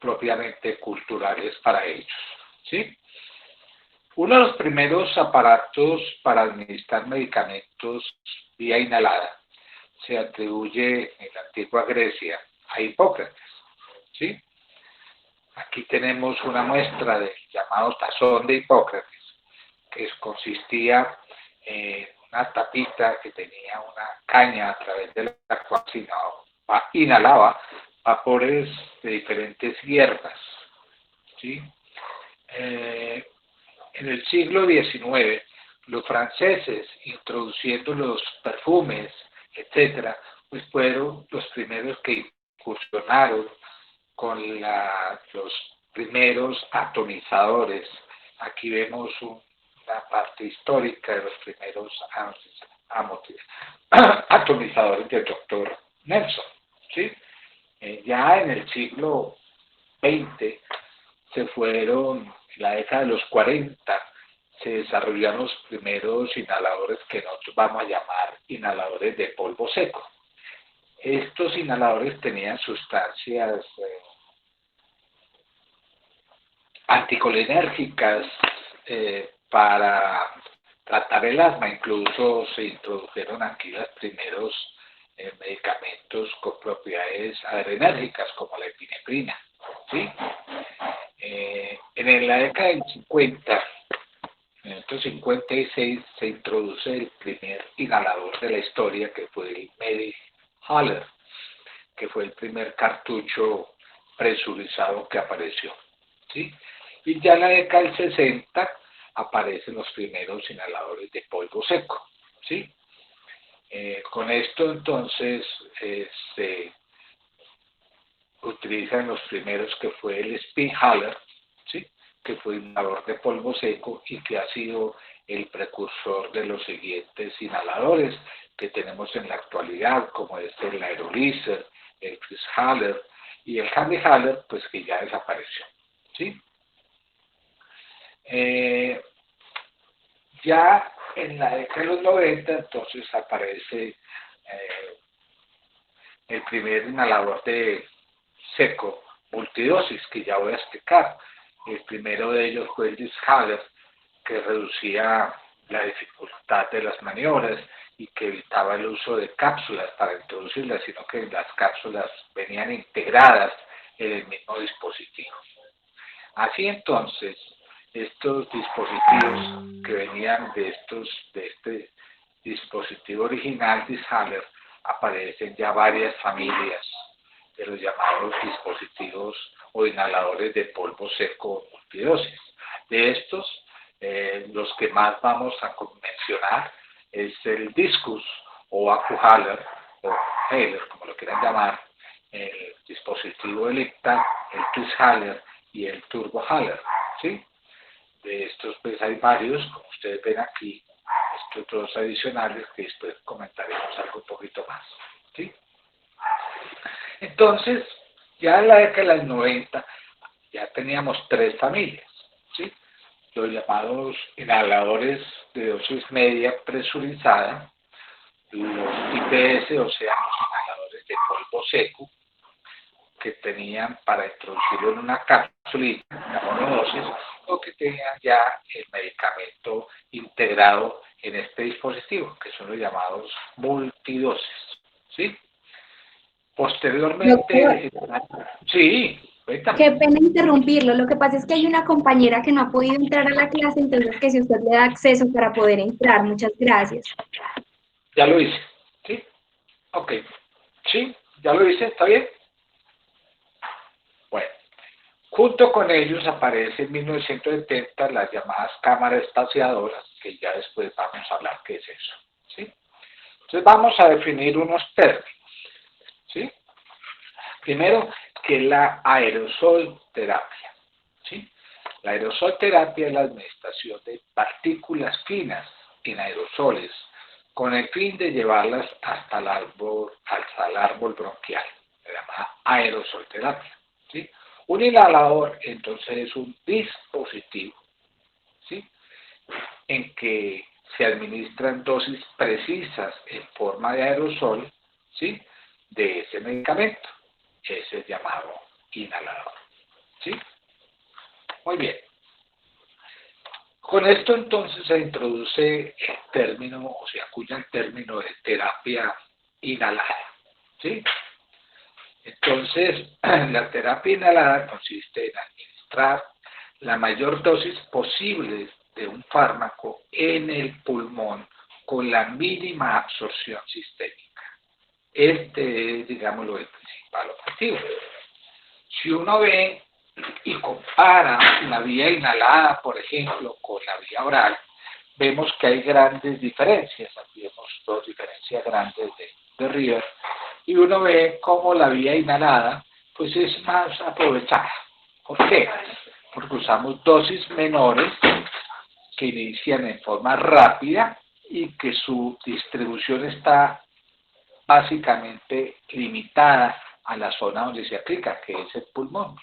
propiamente culturales para ellos, ¿sí? Uno de los primeros aparatos para administrar medicamentos vía inhalada se atribuye en la antigua Grecia a Hipócrates, ¿sí? Aquí tenemos una muestra del llamado tazón de Hipócrates, que consistía en una tapita que tenía una caña a través de la cual se inhalaba vapores de diferentes hierbas, ¿sí? En el siglo XIX, los franceses, introduciendo los perfumes, etcétera, pues fueron los primeros que incursionaron con los primeros atomizadores. Aquí vemos una parte histórica de los primeros atomizadores del doctor Nelson, ¿sí? Ya en el siglo XX en la década de los 40, se desarrollaron los primeros inhaladores que nosotros vamos a llamar inhaladores de polvo seco. Estos inhaladores tenían sustancias anticolinérgicas para tratar el asma. Incluso se introdujeron aquí los primeros medicamentos con propiedades adrenérgicas como la epinefrina, ¿sí? En la década del 50, en el 56, se introduce el primer inhalador de la historia, que fue el Medi-Haller, que fue el primer cartucho presurizado que apareció, ¿sí? Y ya en la década del 60 aparecen los primeros inhaladores de polvo seco, ¿sí? Con esto entonces se utilizan los primeros, que fue el Spinhaler, ¿sí? Que fue inhalador de polvo seco y que ha sido el precursor de los siguientes inhaladores que tenemos en la actualidad, como es el Aerolizer, el Fritz-Haller y el Handy-Haller, pues que ya desapareció, ¿sí? Ya en la década de los 90, entonces aparece el primer inhalador de seco multidosis, que ya voy a explicar. El primero de ellos fue el Dishaler, que reducía la dificultad de las maniobras y que evitaba el uso de cápsulas para introducirlas, sino que las cápsulas venían integradas en el mismo dispositivo. Así entonces, estos dispositivos que venían de este dispositivo original Dishaler, aparecen ya varias familias de los llamados dispositivos o inhaladores de polvo seco multidosis. De estos, los que más vamos a mencionar es el Discus o Acuhaler o Haler, como lo quieran llamar, el dispositivo Ellipta, el Twist-Haler y el Turbo-Haler, ¿sí? De estos pues hay varios, como ustedes ven aquí, estos dos adicionales que después comentaremos algo un poquito más, ¿sí? Entonces, ya en la década del 90 ya teníamos tres familias, ¿sí? Los llamados inhaladores de dosis media presurizada, los IPS, o sea, los inhaladores de polvo seco, que tenían para introducirlo en una cápsulita, una monodosis, o que tenían ya el medicamento integrado en este dispositivo, que son los llamados multidosis, ¿sí? Doctor, Posteriormente, sí, qué cuéntame. pena interrumpirlo. Lo que pasa es que hay una compañera que no ha podido entrar a la clase, entonces que si usted le da acceso para poder entrar. Muchas gracias. Ya lo hice, ¿sí? Ok, sí, ya lo hice, ¿está bien? Bueno, junto con ellos aparece en 1970 las llamadas cámaras espaciadoras, que ya después vamos a hablar qué es eso, ¿sí? Entonces vamos a definir unos términos, ¿sí? Primero, que es la aerosol terapia, ¿sí? La aerosol terapia es la administración de partículas finas en aerosoles con el fin de llevarlas hasta el árbol bronquial. Se llama aerosol terapia, ¿sí? Un inhalador, entonces, es un dispositivo, ¿sí? En que se administran dosis precisas en forma de aerosol, ¿sí? De ese medicamento. Ese es llamado inhalador. Muy bien. Con esto entonces se introduce el término, o se acuña el término de terapia inhalada, ¿sí? Entonces, la terapia inhalada consiste en administrar la mayor dosis posible de un fármaco en el pulmón con la mínima absorción sistémica. Este es, digámoslo, el principal objetivo. Si uno ve y compara la vía inhalada, por ejemplo, con la vía oral, vemos que hay grandes diferencias. Aquí vemos dos diferencias grandes de River. Y uno ve cómo la vía inhalada pues es más aprovechada. ¿Por qué? Porque usamos dosis menores que inician en forma rápida y que su distribución está básicamente limitada a la zona donde se aplica, que es el pulmón,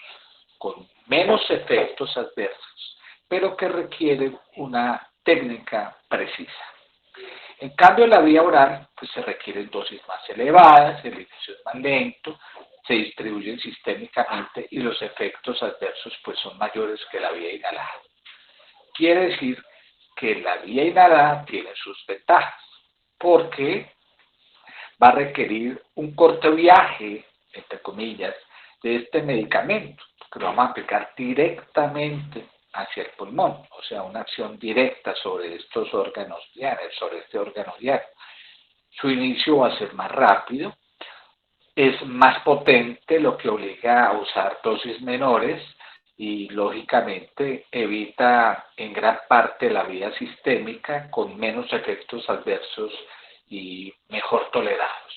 con menos efectos adversos, pero que requieren una técnica precisa. En cambio, la vía oral pues, se requieren dosis más elevadas, el inicio es más lento, se distribuyen sistémicamente y los efectos adversos pues, son mayores que la vía inhalada. Quiere decir que la vía inhalada tiene sus ventajas, porque va a requerir un corto viaje, entre comillas, de este medicamento, que lo vamos a aplicar directamente hacia el pulmón, o sea, una acción directa sobre estos órganos diarios, sobre este órgano diario. Su inicio va a ser más rápido, es más potente, lo que obliga a usar dosis menores y, lógicamente, evita en gran parte la vía sistémica con menos efectos adversos y mejor tolerados.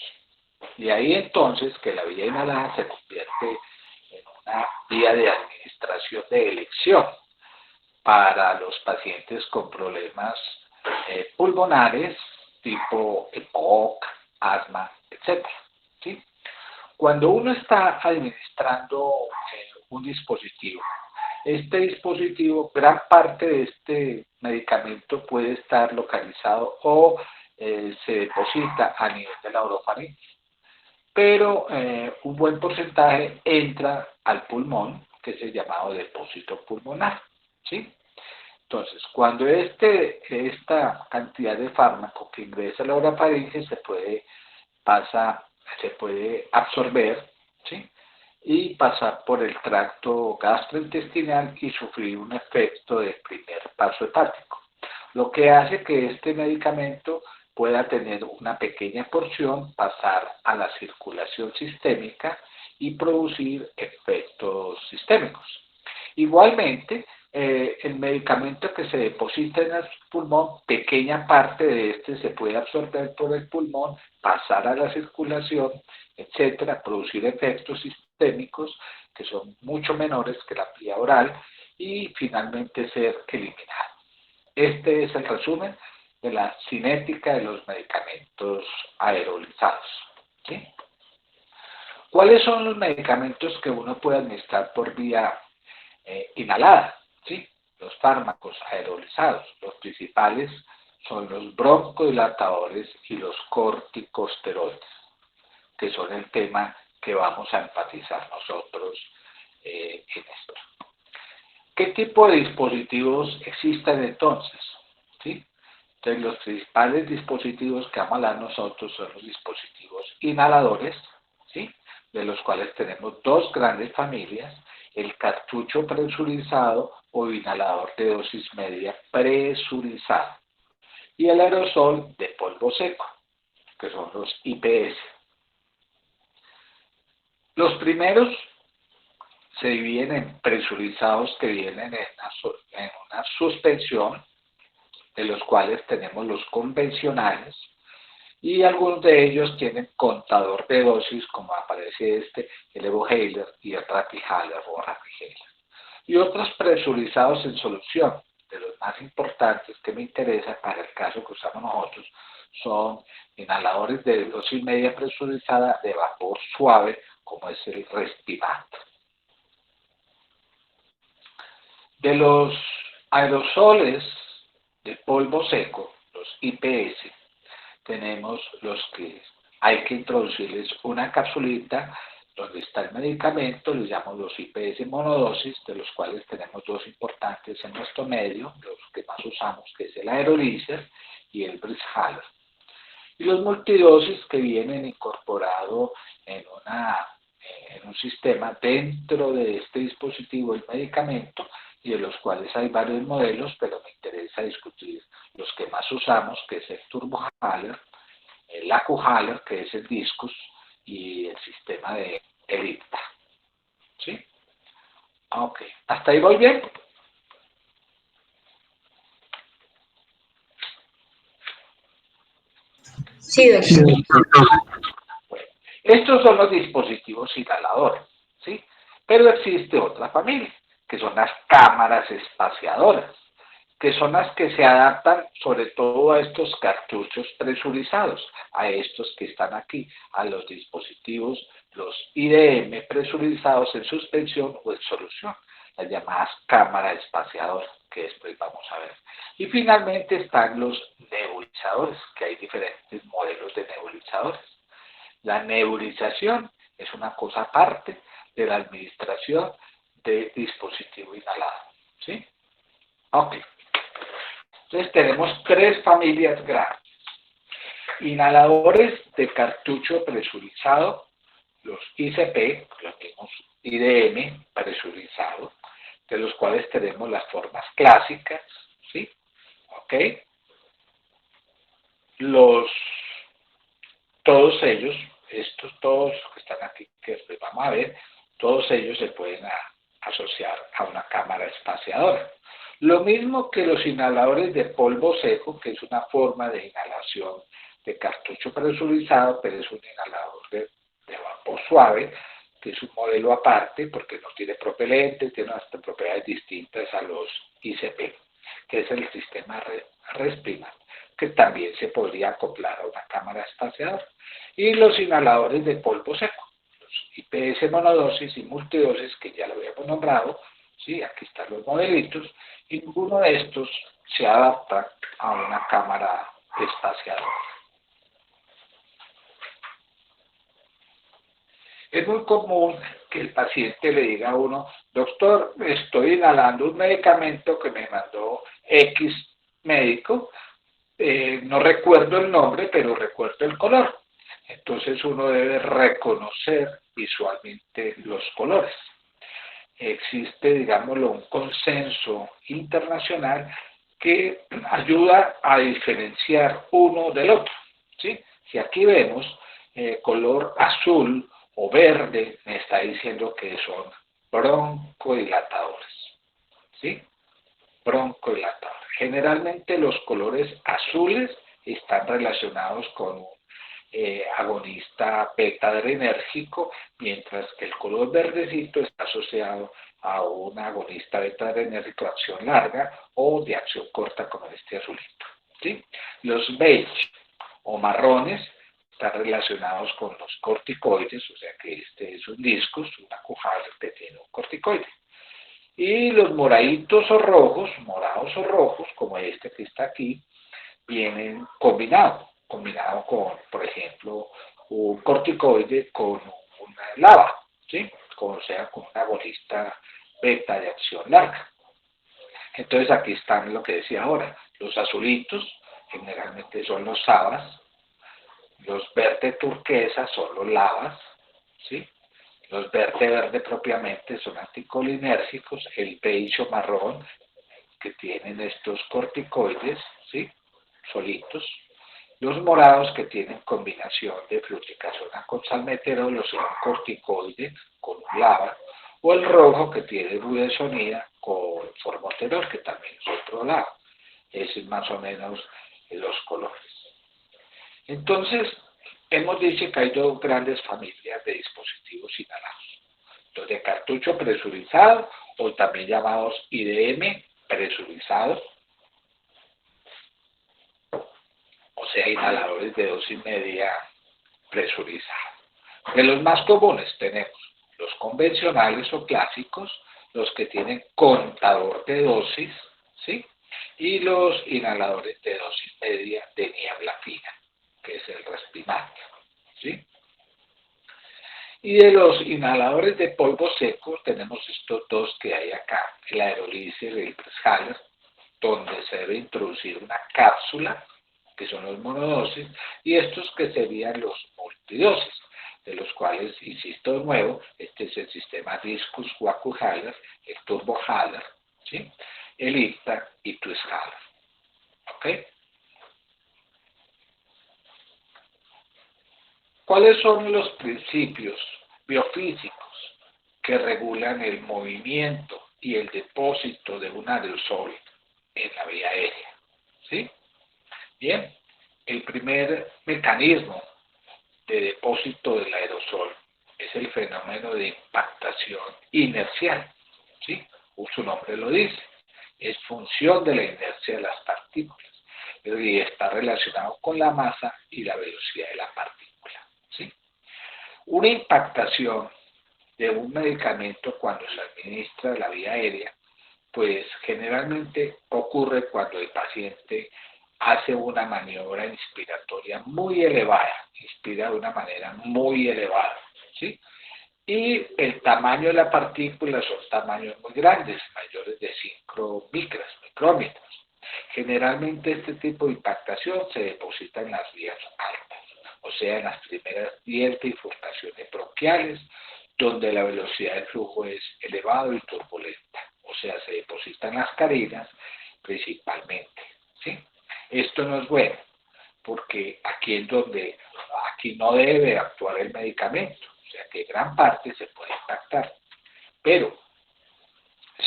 Y ahí entonces que la vía inhalada se convierte en una vía de administración de elección para los pacientes con problemas pulmonares tipo EPOC, asma, etc. ¿Sí? Cuando uno está administrando un dispositivo, este dispositivo, gran parte de este medicamento puede estar localizado o se deposita a nivel de la orofaringe, pero un buen porcentaje entra al pulmón, que es el llamado depósito pulmonar, ¿sí? Entonces, cuando esta cantidad de fármaco que ingresa a la orofaringe se puede absorber, ¿sí? Y pasar por el tracto gastrointestinal y sufrir un efecto de primer paso hepático, lo que hace que este medicamento pueda tener una pequeña porción, pasar a la circulación sistémica y producir efectos sistémicos. Igualmente, el medicamento que se deposita en el pulmón, pequeña parte de este se puede absorber por el pulmón, pasar a la circulación, etcétera, producir efectos sistémicos que son mucho menores que la vía oral y finalmente ser eliminado. Este es el resumen de la cinética de los medicamentos aerolizados, ¿sí? ¿Cuáles son los medicamentos que uno puede administrar por vía inhalada? ¿Sí? Los fármacos aerolizados. Los principales son los broncodilatadores y los corticosteroides, que son el tema que vamos a enfatizar nosotros en esto. ¿Qué tipo de dispositivos existen entonces? ¿Sí? Entonces, los principales dispositivos que vamos a hablar nosotros son los dispositivos inhaladores, ¿sí? De los cuales tenemos dos grandes familias: el cartucho presurizado o inhalador de dosis media presurizado, y el aerosol de polvo seco, que son los IPS. Los primeros se dividen en presurizados, que vienen en una suspensión, de los cuales tenemos los convencionales, y algunos de ellos tienen contador de dosis, como aparece el Evohaler y el Rapidhaler o Rapidhaler. Y otros presurizados en solución. De los más importantes que me interesan para el caso que usamos nosotros son inhaladores de dosis media presurizada de vapor suave, como es el Respimat. De los aerosoles de polvo seco, los IPS, tenemos los que hay que introducirles una capsulita donde está el medicamento, los llamo los IPS monodosis, de los cuales tenemos dos importantes en nuestro medio, los que más usamos, que es el Aerolizer y el Brishaler. Y los multidosis que vienen incorporados en un sistema dentro de este dispositivo, el medicamento, y de los cuales hay varios modelos, pero me interesa discutir los que más usamos, que es el Turbohaler, el AcuHaler, que es el Discus, y el sistema de Ellipta. ¿Sí? Ok. ¿Hasta ahí voy bien? Sí, doctor. Bueno, estos son los dispositivos inhaladores, ¿sí? Pero existe otra familia, que son las cámaras espaciadoras, que son las que se adaptan sobre todo a estos cartuchos presurizados, a estos que están aquí, a los dispositivos, los IDM presurizados en suspensión o en solución, las llamadas cámaras espaciadoras, que después vamos a ver. Y finalmente están los nebulizadores, que hay diferentes modelos de nebulizadores. La nebulización es una cosa aparte de la administración de dispositivo inhalado, ¿sí? Ok. Entonces tenemos tres familias grandes. Inhaladores de cartucho presurizado, los ICP, los mismos IDM presurizado, de los cuales tenemos las formas clásicas, ¿sí? ¿Ok? Todos ellos, estos todos que están aquí, que después vamos a ver, todos ellos se pueden asociar a una cámara espaciadora. Lo mismo que los inhaladores de polvo seco, que es una forma de inhalación de cartucho presurizado, pero es un inhalador de vapor suave, que es un modelo aparte porque no tiene propelente, tiene unas propiedades distintas a los ICP, que es el sistema Respirant, que también se podría acoplar a una cámara espaciadora. Y los inhaladores de polvo seco, los IPS monodosis y multidosis, que ya lo habíamos nombrado, ¿sí? Aquí están los modelitos, y ninguno de estos se adapta a una cámara espaciadora. Es muy común que el paciente le diga a uno, doctor, estoy inhalando un medicamento que me mandó X médico, no recuerdo el nombre, pero recuerdo el color. Entonces uno debe reconocer visualmente los colores. Existe, digámoslo, un consenso internacional que ayuda a diferenciar uno del otro, ¿sí? Si aquí vemos color azul o verde, me está diciendo que son broncodilatadores, ¿sí? Broncodilatadores. Generalmente los colores azules están relacionados con un agonista beta adrenérgico, mientras que el color verdecito está asociado a un agonista beta adrenérgico de acción larga o de acción corta como este azulito, ¿sí? Los beige o marrones están relacionados con los corticoides, o sea que este es un discus, una AcuHaler que tiene un corticoide. Y los moraditos o rojos, morados o rojos, como este que está aquí, vienen combinados con, por ejemplo, un corticoide con una lava, ¿sí? O sea, con un agonista beta de acción larga. Entonces aquí están lo que decía ahora, los azulitos generalmente son los SABAs, los verde turquesa son los lavas, ¿sí? Los verde propiamente son anticolinérgicos, el beige o marrón que tienen estos corticoides, ¿sí? Solitos. Los morados que tienen combinación de fluticasona con salmeterol, o sea, un corticoide con un lava, o el rojo que tiene budesonida con formoterol, que también es otro lava. Ese es más o menos los colores. Entonces, hemos dicho que hay dos grandes familias de dispositivos inhalados. Los de cartucho presurizado, o también llamados IDM presurizados, o sea, inhaladores de dosis media presurizados. De los más comunes tenemos los convencionales o clásicos, los que tienen contador de dosis, ¿sí? Y los inhaladores de dosis media de niebla fina, que es el Respirant, ¿sí? Y de los inhaladores de polvo seco tenemos estos dos que hay acá, el aerolícer y el Preshaler, donde se debe introducir una cápsula, que son los monodosis, y estos que serían los multidosis, de los cuales, insisto de nuevo, este es el sistema Discus Waku-Haller, el Turbo-Haller, ¿sí? El IPTA y Twist-Haller. ¿Ok? ¿Cuáles son los principios biofísicos que regulan el movimiento y el depósito de un aerosol en la vía aérea? ¿Sí? Bien, el primer mecanismo de depósito del aerosol es el fenómeno de impactación inercial. ¿Sí? Su nombre lo dice. Es función de la inercia de las partículas y está relacionado con la masa y la velocidad de la partícula. ¿Sí? Una impactación de un medicamento cuando se administra a la vía aérea, pues generalmente ocurre cuando el paciente hace una maniobra inspiratoria muy elevada, inspira de una manera muy elevada, ¿sí? Y el tamaño de la partícula son tamaños muy grandes, mayores de 5 micrómetros. Generalmente este tipo de impactación se deposita en las vías altas, o sea, en las primeras 10 bifurcaciones bronquiales, donde la velocidad del flujo es elevado y turbulenta, o sea, se depositan las carinas principalmente, ¿sí? Esto no es bueno, porque aquí no debe actuar el medicamento, o sea que gran parte se puede impactar. Pero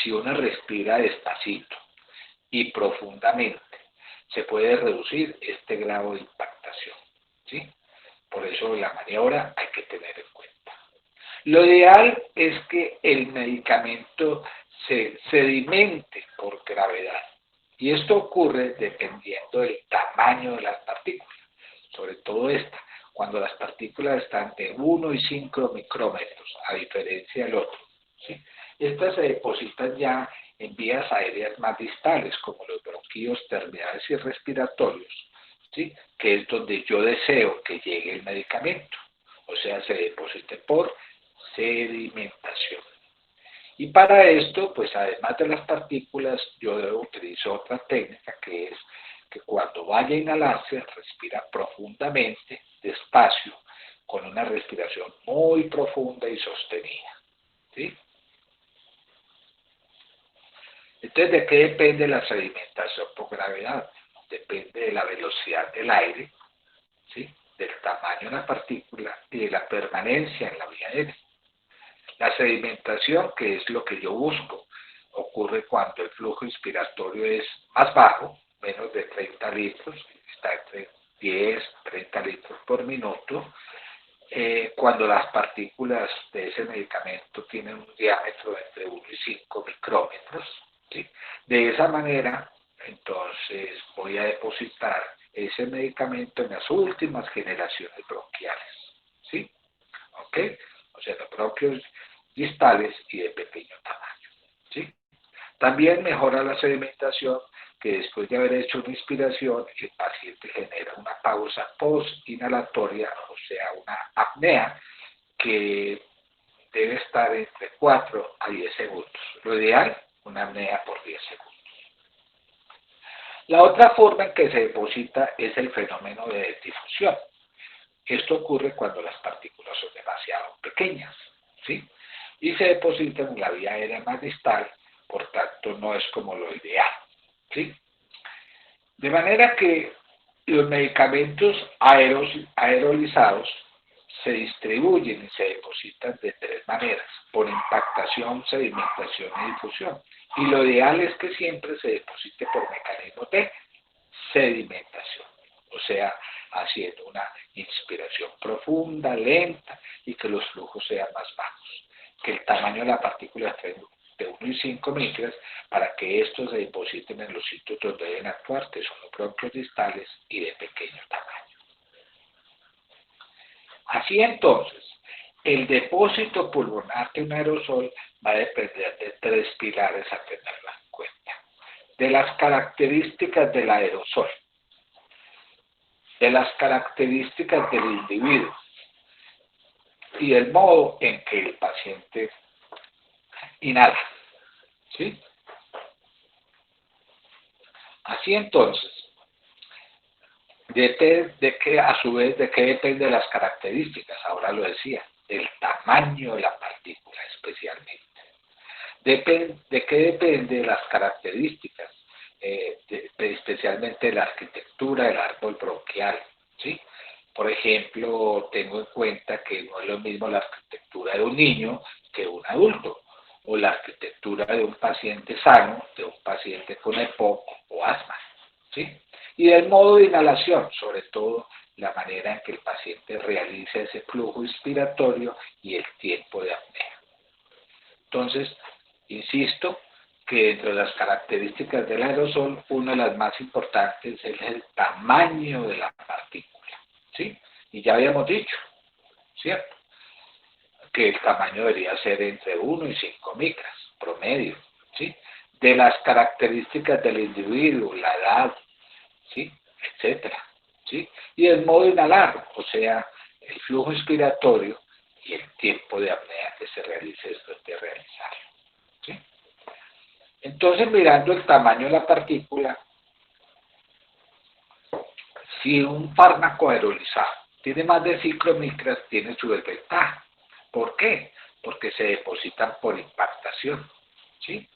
si uno respira despacito y profundamente, se puede reducir este grado de impactación, ¿sí? Por eso la maniobra hay que tener en cuenta. Lo ideal es que el medicamento se sedimente por gravedad. Y esto ocurre dependiendo del tamaño de las partículas, sobre todo esta, cuando las partículas están de 1 y 5 micrómetros, a diferencia del otro. ¿Sí? Estas se depositan ya en vías aéreas más distales, como los bronquíos terminales y respiratorios, ¿sí? Que es donde yo deseo que llegue el medicamento, o sea, se deposite por sedimentación. Y para esto, pues además de las partículas, yo debo utilizar otra técnica que es que cuando vaya a inhalarse, respira profundamente, despacio, con una respiración muy profunda y sostenida. ¿Sí? Entonces, ¿de qué depende la sedimentación por gravedad? Depende de la velocidad del aire, ¿sí? Del tamaño de la partícula y de la permanencia en la vía aérea. La sedimentación, que es lo que yo busco, ocurre cuando el flujo inspiratorio es más bajo, menos de 30 litros, está entre 10 y 30 litros por minuto, cuando las partículas de ese medicamento tienen un diámetro entre 1 y 5 micrómetros. ¿Sí? De esa manera, entonces, voy a depositar ese medicamento en las últimas generaciones bronquiales. ¿Sí? ¿Ok? O sea, los bronquios distales y de pequeño tamaño. ¿Sí? También mejora la sedimentación que después de haber hecho una inspiración, el paciente genera una pausa post-inhalatoria, o sea, una apnea, que debe estar entre 4 a 10 segundos. Lo ideal, una apnea por 10 segundos. La otra forma en que se deposita es el fenómeno de difusión. Esto ocurre cuando las partículas son demasiado pequeñas, ¿sí? Y se depositan en la vía aérea más distal, por tanto no es como lo ideal, ¿sí? De manera que los medicamentos aerolizados se distribuyen y se depositan de tres maneras, por impactación, sedimentación y difusión. Y lo ideal es que siempre se deposite por mecanismo de sedimentación, o sea, haciendo una inspiración profunda, lenta, y que los flujos sean más bajos, que el tamaño de la partícula esté de 1 y 5 micras, para que estos se depositen en los sitios donde deben actuar, que son los bronquios distales y de pequeño tamaño. Así entonces, el depósito pulmonar de un aerosol va a depender de tres pilares a tenerlo en cuenta. De las características del aerosol, de las características del individuo, y el modo en que el paciente inhala, ¿sí? Así entonces, a su vez, ¿de qué depende de las características? Ahora lo decía, del tamaño de la partícula especialmente. ¿De qué depende de las características? Especialmente de la arquitectura del árbol bronquial, ¿sí? Por ejemplo, tengo en cuenta que no es lo mismo la arquitectura de un niño que de un adulto, o la arquitectura de un paciente sano, de un paciente con EPOC o asma, ¿sí? Y del modo de inhalación, sobre todo la manera en que el paciente realiza ese flujo inspiratorio y el tiempo de apnea. Entonces, insisto que entre las características del aerosol, una de las más importantes es el tamaño de la partícula, ¿sí? Y ya habíamos dicho, ¿cierto?, que el tamaño debería ser entre 1 y 5 micras, promedio, ¿sí? De las características del individuo, la edad, ¿sí?, etcétera, ¿sí? Y el modo de inhalar, o sea, el flujo inspiratorio y el tiempo de apnea que se realice después de realizarlo, ¿sí? Entonces, mirando el tamaño de la partícula, si un fármaco aerolizado tiene más de 5 micras, tiene su desventaja. ¿Por qué? Porque se depositan por impactación, ¿sí?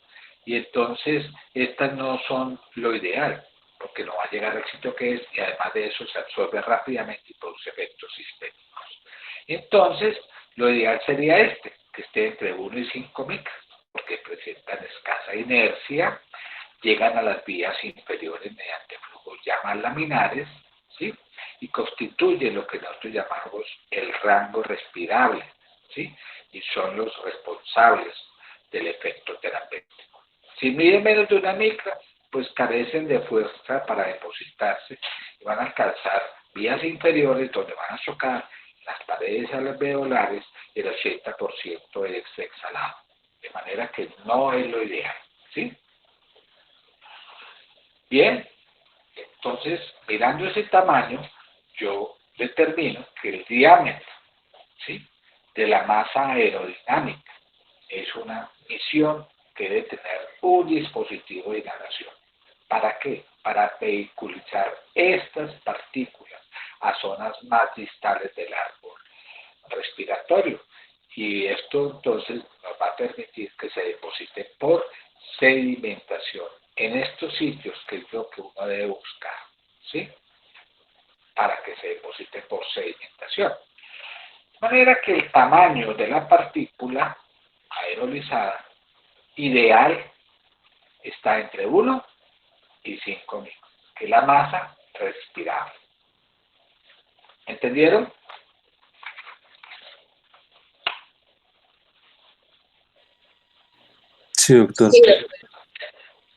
Y entonces, estas no son lo ideal, porque no va a llegar al sitio que es, y además de eso se absorbe rápidamente y produce efectos sistémicos. Entonces, lo ideal sería que esté entre 1 y 5 micras, porque presentan escasa inercia, llegan a las vías inferiores mediante flujos ya más laminares, ¿sí? Y constituyen lo que nosotros llamamos el rango respirable, ¿sí? Y son los responsables del efecto terapéutico. Si miden menos de 1 micra, pues carecen de fuerza para depositarse y van a alcanzar vías inferiores donde van a chocar las paredes alveolares y el 80% es exhalado. De manera que no es lo ideal, ¿sí? Bien, entonces, mirando ese tamaño, yo determino que el diámetro, ¿sí?, de la masa aerodinámica es una misión que debe tener un dispositivo de inhalación. ¿Para qué? Para vehiculizar estas partículas a zonas más distales del árbol respiratorio. Y esto entonces nos va a permitir que se deposite por sedimentación en estos sitios, que es lo que uno debe buscar, ¿sí?, para que se deposite por sedimentación. De manera que el tamaño de la partícula aerolizada ideal está entre 1 y 5 micros, que es la masa respirable. ¿Entendieron? Sí, doctor.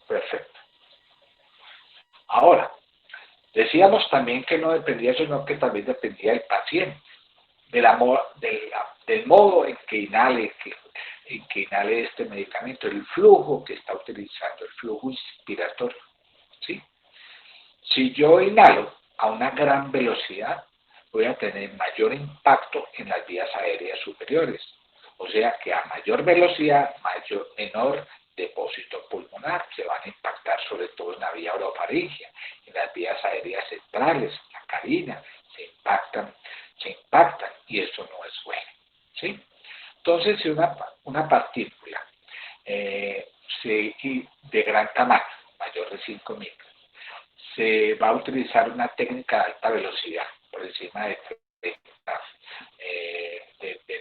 Perfecto. Ahora, decíamos también que no dependía eso, sino que también dependía del paciente, del modo en que inhale este medicamento, el flujo que está utilizando, el flujo inspiratorio, ¿sí? Si yo inhalo a una gran velocidad, voy a tener mayor impacto en las vías aéreas superiores. O sea que a mayor velocidad, menor depósito pulmonar, se van a impactar sobre todo en la vía orofaringia, en las vías aéreas centrales, la carina, se impactan, y eso no es bueno, ¿sí? Entonces, si una partícula de gran tamaño, mayor de 5 micras, se va a utilizar una técnica de alta velocidad, por encima de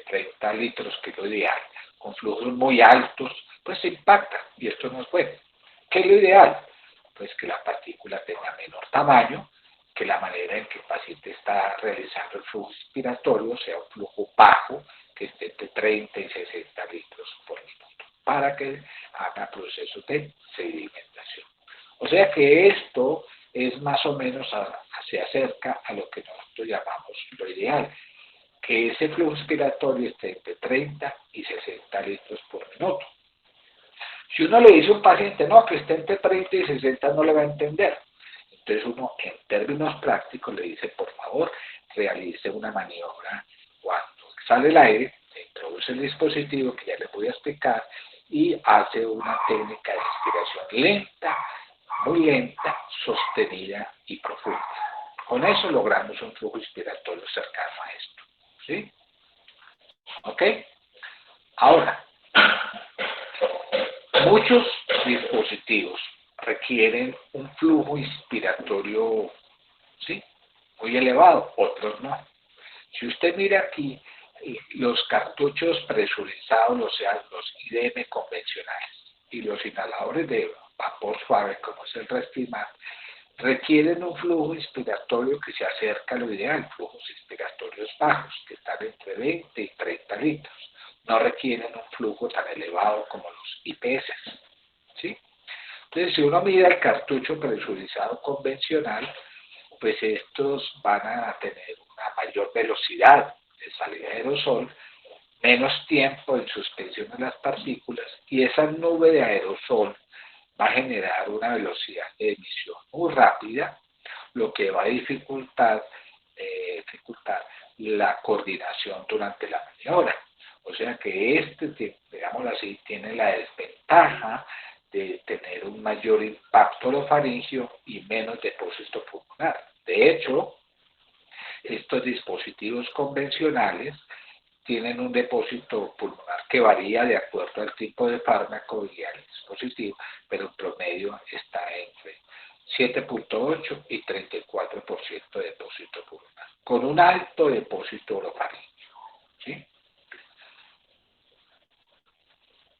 30 litros, que es lo ideal, con flujos muy altos, pues se impacta, y esto no es bueno. ¿Qué es lo ideal? Pues que la partícula tenga menor tamaño, que la manera en que el paciente está realizando el flujo inspiratorio sea un flujo bajo, que esté entre 30 y 60 litros por minuto, para que haga procesos de sedimentación. O sea que esto es más o menos, se acerca a lo que nosotros llamamos lo ideal, que ese flujo inspiratorio esté entre 30 y 60 litros por minuto. Si uno le dice a un paciente, no, que esté entre 30 y 60, no le va a entender. Entonces uno, en términos prácticos, le dice, por favor, realice una maniobra cuando sale el aire, se introduce el dispositivo que ya les voy a explicar y hace una técnica de respiración lenta, muy lenta, sostenida y profunda. Con eso logramos un flujo inspiratorio cercano a esto. ¿Sí? ¿Ok? Ahora, muchos dispositivos requieren un flujo inspiratorio, ¿sí?, muy elevado, otros no. Si usted mira aquí, los cartuchos presurizados, o sea, los IDM convencionales y los inhaladores de vapor suave, como es el Respimat, requieren un flujo inspiratorio que se acerca a lo ideal, flujos inspiratorios bajos, que están entre 20 y 30 litros. No requieren un flujo tan elevado como los IPS. ¿Sí? Entonces, si uno mira el cartucho presurizado convencional, pues estos van a tener una mayor velocidad de salida de aerosol, menos tiempo en suspensión de las partículas, y esa nube de aerosol va a generar una velocidad de emisión muy rápida, lo que va a dificultar la coordinación durante la maniobra. O sea que digámoslo así, tiene la desventaja de tener un mayor impacto orofaringio y menos depósito pulmonar. De hecho, estos dispositivos convencionales tienen un depósito pulmonar que varía de acuerdo al tipo de fármaco y al dispositivo, pero en promedio está entre 7.8 y 34% de depósito pulmonar, con un alto depósito orofaringio. ¿Sí?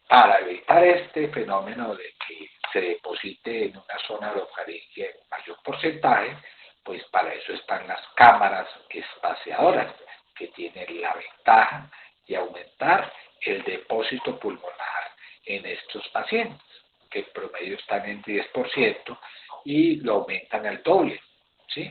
Para evitar este fenómeno de que se deposite en una zona orofaringea en mayor porcentaje, pues para eso están las cámaras espaciadoras, que tienen la ventaja de aumentar el depósito pulmonar en estos pacientes, que en promedio están en 10% y lo aumentan al doble, ¿sí?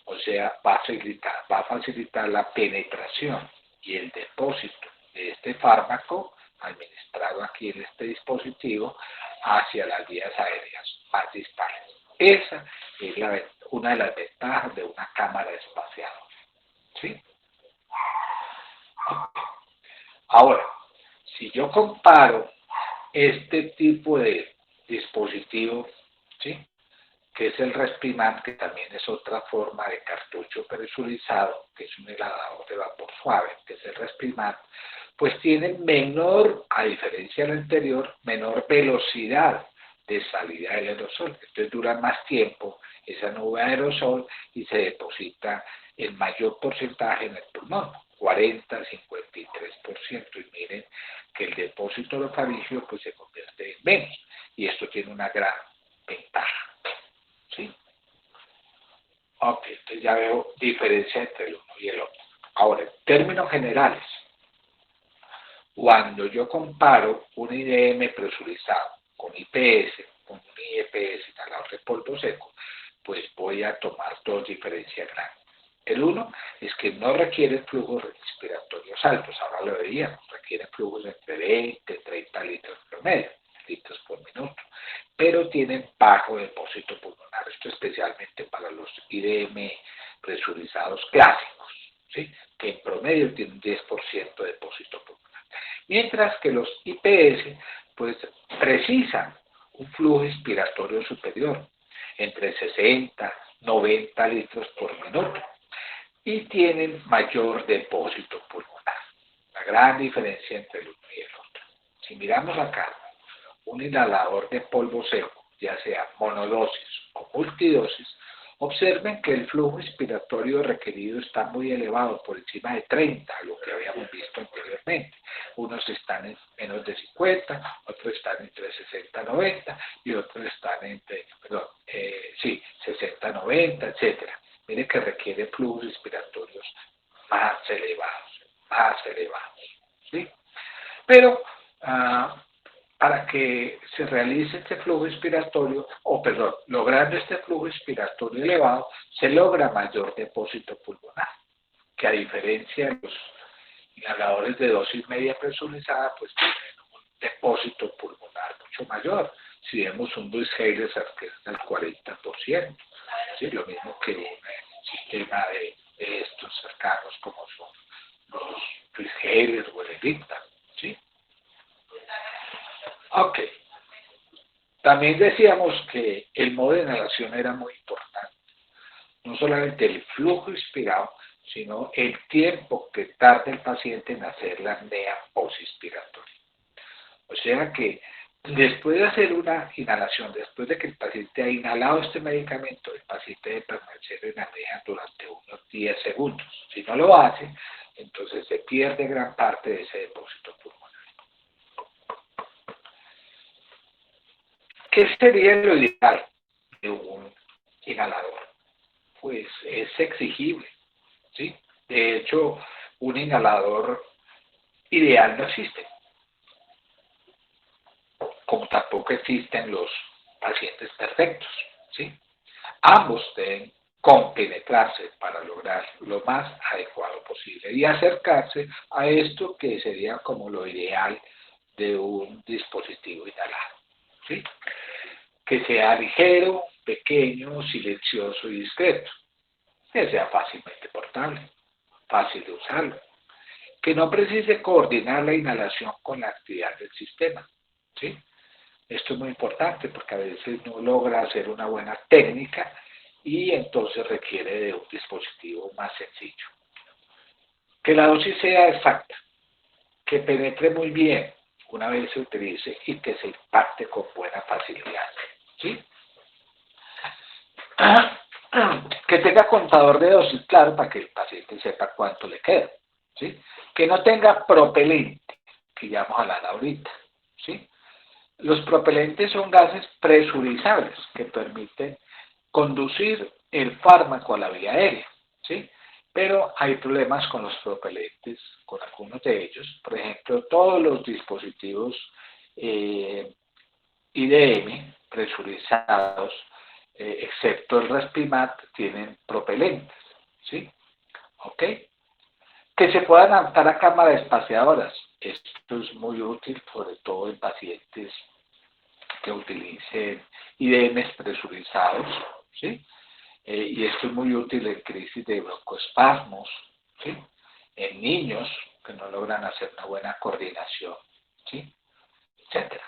O sea, va a facilitar la penetración y el depósito de este fármaco administrado aquí en este dispositivo hacia las vías aéreas más distales. Esa es una de las ventajas de una cámara espaciadora. ¿Sí? Ahora, si yo comparo este tipo de dispositivo, ¿sí?, que es el Respimat, que también es otra forma de cartucho presurizado, que es un inhalador de vapor suave, que es el Respimat, pues tiene menor, a diferencia del anterior, menor velocidad de salida del aerosol. Entonces dura más tiempo esa nube de aerosol y se deposita en mayor porcentaje en el pulmón, 40-53%. Y miren que el depósito orofaringio pues se convierte en menos. Y esto tiene una gran ventaja. ¿Sí? Ok, entonces ya veo diferencia entre el uno y el otro. Ahora, en términos generales, cuando yo comparo un IDM presurizado con IPS, con un IPS, inhalador de polvo seco, pues voy a tomar dos diferencias grandes. El uno es que no requieren flujos respiratorios altos, ahora lo veíamos, requieren flujos entre 20 y 30 litros promedio, litros por minuto, pero tienen bajo depósito pulmonar, esto especialmente para los IDM presurizados clásicos, ¿sí?, que en promedio tienen 10% de depósito pulmonar. Mientras que los IPS pues precisan un flujo inspiratorio superior, entre 60 y 90 litros por minuto, y tienen mayor depósito pulmonar. La gran diferencia entre el uno y el otro. Si miramos acá, un inhalador de polvo seco, ya sea monodosis o multidosis, observen que el flujo inspiratorio requerido está muy elevado, por encima de 30, lo que habíamos visto anteriormente. Unos están en menos de 50, otros están entre 60 y 90, y otros están entre, 60, 90, etc. Mire que requiere flujos respiratorios más elevados, ¿sí? Pero para que se realice este flujo inspiratorio, logrando este flujo inspiratorio elevado, se logra mayor depósito pulmonar, que a diferencia de los inhaladores de dosis media presurizada, pues tienen un depósito pulmonar mucho mayor. Si vemos un Busheiler que es del 40%, ¿sí?, lo mismo que un sistema de estos cercanos como son los el Heller o el Evicta, ¿sí? Ok. También decíamos que el modo de inhalación era muy importante. No solamente el flujo inspirado, sino el tiempo que tarda el paciente en hacer la apnea posinspiratoria. O sea que después de hacer una inhalación, después de que el paciente ha inhalado este medicamento, el paciente debe permanecer en apnea durante unos 10 segundos. Si no lo hace, entonces se pierde gran parte de ese depósito pulmonar. ¿Qué sería lo ideal de un inhalador? Pues es exigible, ¿sí? De hecho, un inhalador ideal no existe, como tampoco existen los pacientes perfectos, ¿sí? Ambos deben compenetrarse para lograr lo más adecuado posible y acercarse a esto que sería como lo ideal de un dispositivo inhalado, ¿sí? Que sea ligero, pequeño, silencioso y discreto, que sea fácilmente portable, fácil de usarlo, que no precise coordinar la inhalación con la actividad del sistema, ¿sí? Esto es muy importante porque a veces no logra hacer una buena técnica y entonces requiere de un dispositivo más sencillo. Que la dosis sea exacta, que penetre muy bien una vez se utilice y que se impacte con buena facilidad, ¿sí? Que tenga contador de dosis, claro, para que el paciente sepa cuánto le queda, ¿sí? Que no tenga propelente, que ya vamos a hablar ahorita, ¿sí? Los propelentes son gases presurizables que permiten conducir el fármaco a la vía aérea, ¿sí? Pero hay problemas con los propelentes, con algunos de ellos. Por ejemplo, todos los dispositivos IDM presurizados, excepto el Respimat, tienen propelentes, ¿sí? ¿Ok? Que se puedan adaptar a cámaras espaciadoras. Esto es muy útil, sobre todo en pacientes que utilicen IDMs presurizados, ¿sí? Y esto es muy útil en crisis de broncoespasmos, ¿sí? En niños que no logran hacer una buena coordinación, ¿sí? Etcétera.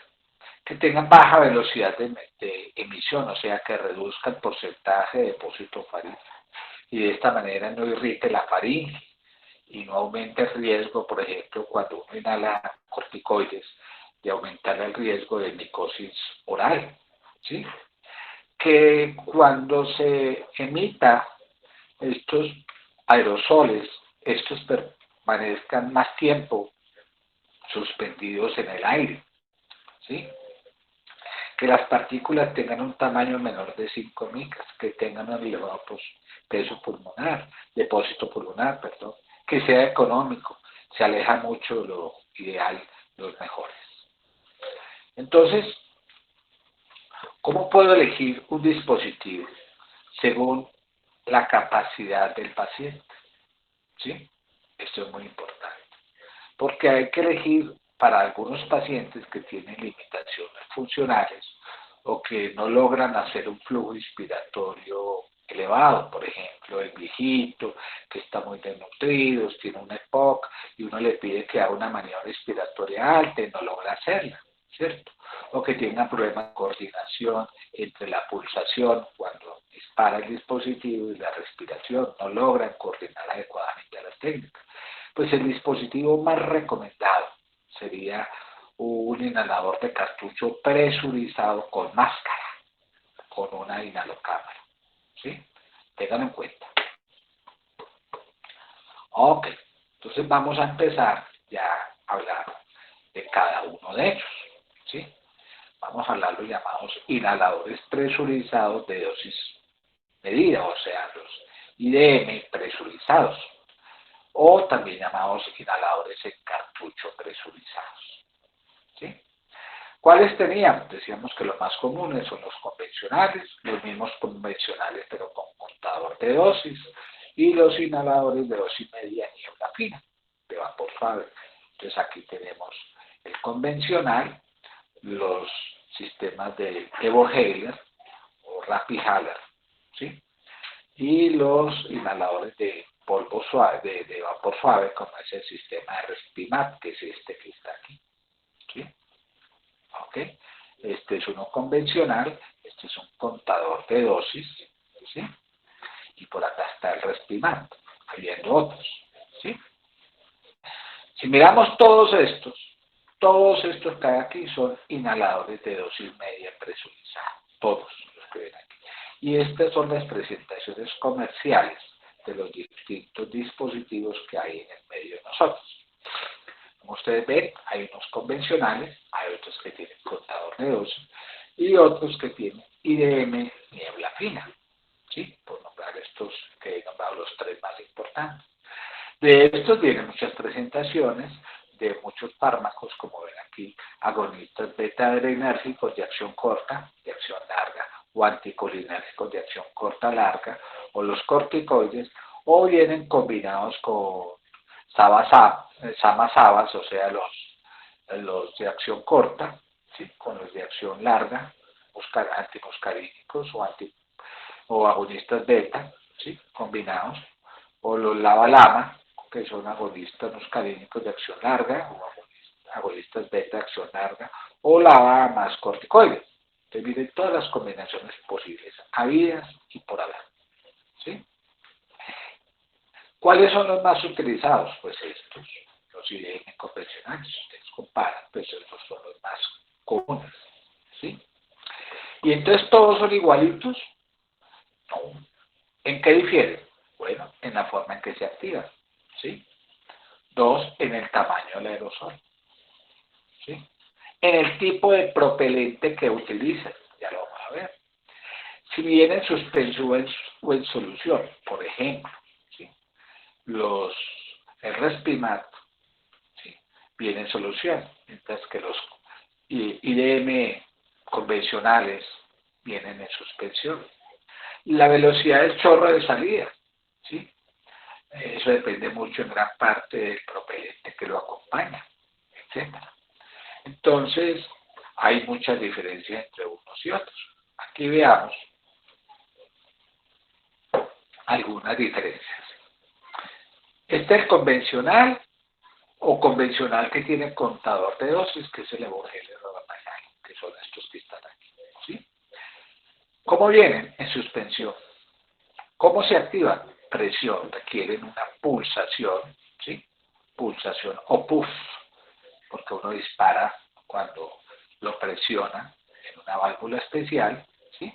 Que tengan baja velocidad de emisión, o sea, que reduzca el porcentaje de depósito faríngeo y de esta manera no irrite la faringe y no aumente el riesgo, por ejemplo, cuando uno inhala corticoides, de aumentar el riesgo de micosis oral, ¿sí? Que cuando se emita estos aerosoles, estos permanezcan más tiempo suspendidos en el aire, ¿sí? Que las partículas tengan un tamaño menor de 5 micras, que tengan un elevado peso pulmonar, depósito pulmonar, perdón, que sea económico, se aleja mucho de lo ideal, los mejores. Entonces, ¿cómo puedo elegir un dispositivo según la capacidad del paciente? ¿Sí? Esto es muy importante, porque hay que elegir para algunos pacientes que tienen limitaciones funcionales o que no logran hacer un flujo inspiratorio elevado, por ejemplo, el viejito que está muy desnutrido, tiene un EPOC y uno le pide que haga una maniobra respiratoria alta y no logra hacerla, ¿cierto? O que tenga problemas de coordinación entre la pulsación cuando dispara el dispositivo y la respiración, no logran coordinar adecuadamente las técnicas. Pues el dispositivo más recomendado sería un inhalador de cartucho presurizado con máscara, con una inhalocámara, ¿sí? Ténganlo en cuenta. Ok, entonces vamos a empezar ya a hablar de cada uno de ellos, ¿sí? Vamos a hablar de los llamados inhaladores presurizados de dosis medida, o sea, los IDM presurizados, o también llamados inhaladores en cartucho presurizados, ¿sí? ¿Cuáles teníamos? Decíamos que los más comunes son los convencionales, los mismos convencionales pero con contador de dosis, y los inhaladores de dosis media y niebla fina, de vapor suave. Entonces aquí tenemos el convencional, los sistemas de Evo Heller o Rapid Haller, ¿sí? Y los inhaladores de polvo suave, de vapor suave, como es el sistema de Respimat, que es este que está aquí. ¿Sí? ¿Ok? Este es uno convencional, este es un contador de dosis, ¿sí? Y por acá está el Respimat, habiendo otros, ¿sí? Si miramos todos estos que hay aquí son inhaladores de dosis media presurizada, todos los que ven aquí. Y estas son las presentaciones comerciales de los distintos dispositivos que hay en el medio de nosotros. Como ustedes ven, hay unos convencionales, hay otros que tienen contador de dosis y otros que tienen IDM niebla fina, ¿sí? Por nombrar estos que he nombrado los tres más importantes. De estos vienen muchas presentaciones de muchos fármacos, como ven aquí, agonistas beta-adrenérgicos de acción corta, de acción larga, o anticolinérgicos de acción corta-larga, o los corticoides, o vienen combinados con samasabas, o sea, los de acción corta, ¿sí? Con los de acción larga, antimuscarínicos o agonistas beta, ¿sí? Combinados, o los lava-lama, que son agonistas muscarínicos de acción larga, o agonistas beta de acción larga, o lava más corticoides. Entonces miren todas las combinaciones posibles, habidas y por haber. ¿Sí? ¿Cuáles son los más utilizados? Pues estos, los IDM convencionales. Si ustedes comparan, pues estos son los más comunes. ¿Sí? Y entonces todos son igualitos. No. ¿En qué difieren? Bueno, en la forma en que se activan. ¿Sí? Dos, en el tamaño del aerosol. ¿Sí? En el tipo de propelente que utilizan. Ya lo vamos a ver. Si viene en suspensión o en solución, por ejemplo, ¿sí? El Respimat, ¿sí? Viene en solución, mientras que los IDM convencionales vienen en suspensión. La velocidad del chorro de salida, ¿sí? Eso depende mucho en gran parte del propelente que lo acompaña, etc. Entonces, hay muchas diferencias entre unos y otros. Aquí veamos algunas diferencias. Este es el convencional o convencional que tiene contador de dosis, que es el Evogelia Robamayal, que son estos que están aquí. ¿Sí? ¿Cómo vienen? En suspensión. ¿Cómo se activan? Presión, requieren una pulsación, ¿sí? Pulsación o puff, porque uno dispara cuando lo presiona en una válvula especial, ¿sí?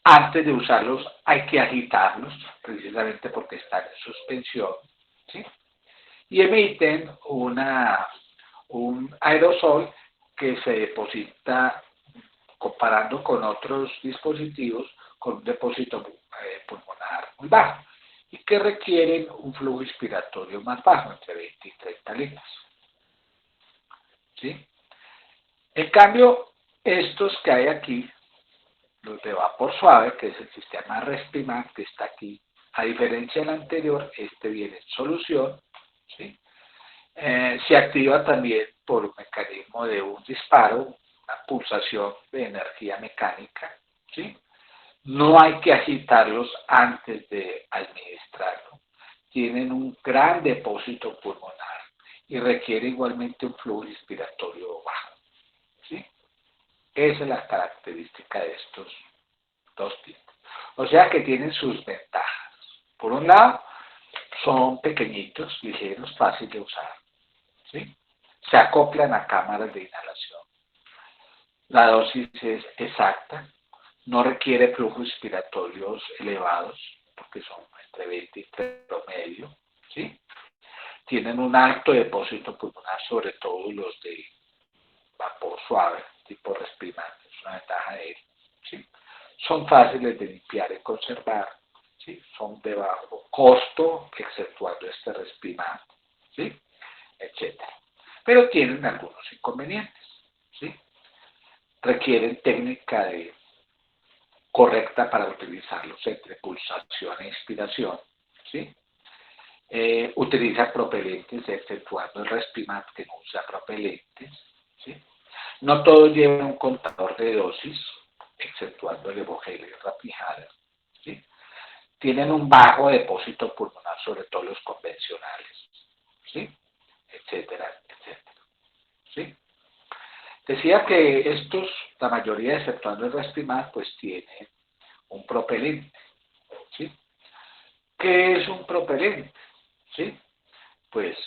Antes de usarlos hay que agitarlos, precisamente porque están en suspensión, ¿sí? Y emiten un aerosol que se deposita, comparando con otros dispositivos, con un depósito pulmonar muy bajo y que requieren un flujo inspiratorio más bajo, entre 20 y 30 litros. ¿Sí? En cambio, estos que hay aquí, los de vapor suave, que es el sistema Respimat, que está aquí, a diferencia del anterior, este viene en solución, ¿sí? Se activa también por un mecanismo de un disparo, una pulsación de energía mecánica, ¿sí? No hay que agitarlos antes de administrarlo. Tienen un gran depósito pulmonar y requiere igualmente un flujo inspiratorio bajo, ¿sí? Esa es la característica de estos dos tipos. O sea que tienen sus ventajas. Por un lado, son pequeñitos, ligeros, fáciles de usar, ¿sí? Se acoplan a cámaras de inhalación. La dosis es exacta, no requiere flujos respiratorios elevados, porque son entre 20 y 30 promedio, ¿sí? Tienen un alto depósito pulmonar, sobre todo los de vapor suave, tipo Respimat, es una ventaja de él, ¿sí? Son fáciles de limpiar y conservar, ¿sí? Son de bajo costo, exceptuando este Respimat, ¿sí? Etcétera. Pero tienen algunos inconvenientes, ¿sí? Requieren técnica correcta para utilizarlos entre pulsación e inspiración, ¿sí? Utiliza propelentes, exceptuando el Respimat, que no usa propelentes, ¿sí? No todos llevan un contador de dosis, exceptuando el Evogelia Rapid, ¿sí? tienen un bajo depósito pulmonar, sobre todo los convencionales, ¿sí? Etcétera, etcétera, ¿sí? Decía que estos, la mayoría, exceptuando el Respimat, pues tienen un propelente, ¿sí? ¿Qué es un propelente? ¿Sí? Pues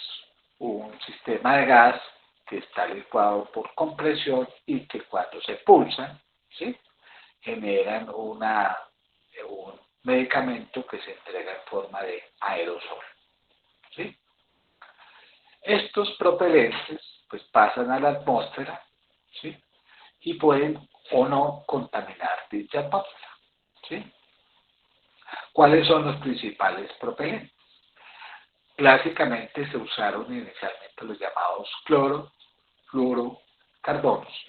un sistema de gas que está licuado por compresión y que cuando se pulsan, ¿sí? Generan un medicamento que se entrega en forma de aerosol, ¿sí? Estos propelentes pues pasan a la atmósfera, ¿sí? Y pueden o no contaminar dicha atmósfera, ¿sí? ¿Cuáles son los principales propelentes? Clásicamente se usaron inicialmente los llamados clorofluorocarbonos,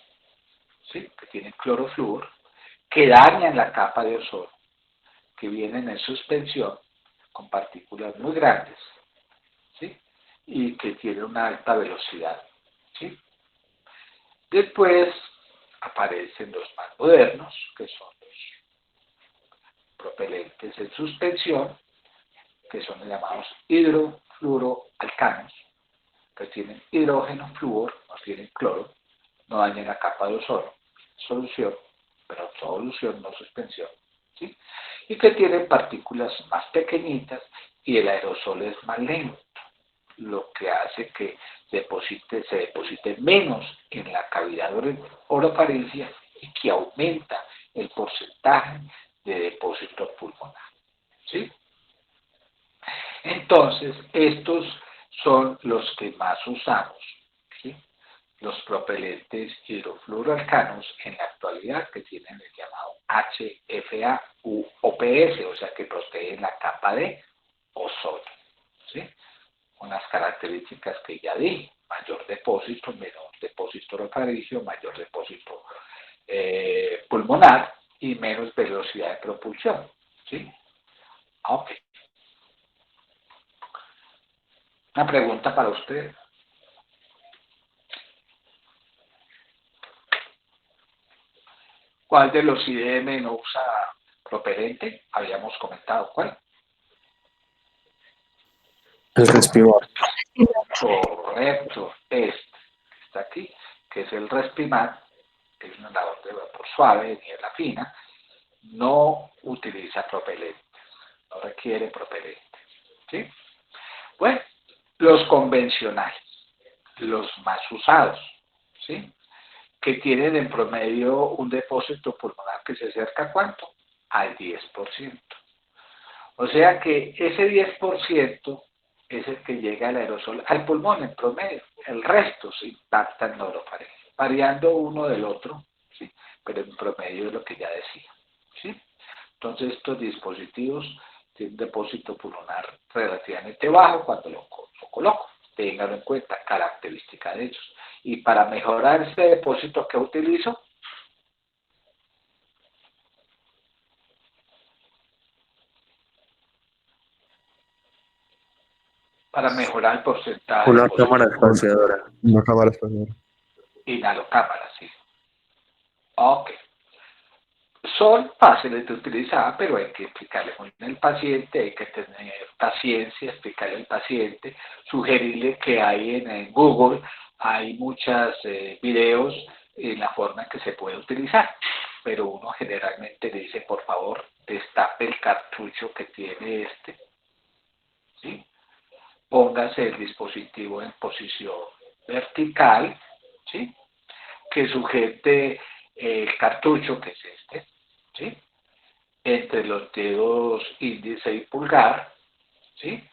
¿sí? Que tienen clorofluor, que dañan la capa de ozono, que vienen en suspensión con partículas muy grandes, ¿sí? Y que tienen una alta velocidad, ¿sí? Después aparecen los más modernos, que son los propelentes en suspensión, que son los llamados hidrofluoroalcanos, que tienen hidrógeno, flúor, no tienen cloro, no dañan la capa de ozono, solución, pero solución, no suspensión, ¿sí? Y que tienen partículas más pequeñitas y el aerosol es más lento, lo que hace que se deposite menos en la cavidad orofaringia y que aumenta el porcentaje de depósito pulmonar, ¿sí? Entonces, estos son los que más usamos, ¿sí? Los propelentes hidrofluoroalcanos en la actualidad, que tienen el llamado HFA u OPS, o sea que protegen la capa de ozono, ¿sí? Unas características que ya di: mayor depósito, menor depósito orofaringio, mayor depósito pulmonar y menos velocidad de propulsión, ¿sí? Ok. Una pregunta para usted. ¿Cuál de los IDM no usa propelente? Habíamos comentado cuál. El Respimat. Correcto. Este que está aquí, que es el Respimat, que es un inhalador de vapor suave, de niebla fina, no utiliza propelentes, no requiere propelentes, ¿sí? Bueno, los convencionales, los más usados, ¿sí? Que tienen en promedio un depósito pulmonar que se acerca ¿a cuánto? Al 10%. O sea que ese 10% es el que llega al aerosol, al pulmón en promedio. El resto se impacta en orofaringe, variando uno del otro, ¿sí? Pero en promedio es lo que ya decía, ¿sí? Entonces estos dispositivos tienen un depósito pulmonar relativamente bajo cuando lo coloco. Ténganlo en cuenta, característica de ellos. Y para mejorar este depósito que utilizo, para mejorar el porcentaje de Una cámara depósito pulmonar, espaciadora. Una cámara espacial. inhalocámara, sí. Ok. Son fáciles de utilizar, pero hay que explicarle muy bien al paciente, hay que tener paciencia, explicarle al paciente, sugerirle que hay en Google, hay muchos videos en la forma en que se puede utilizar, pero uno generalmente le dice, por favor, destape el cartucho que tiene este, ¿sí? Póngase el dispositivo en posición vertical, ¿sí? Que sujete el cartucho, que es este, ¿sí? Entre los dedos índice y pulgar, ¿sí?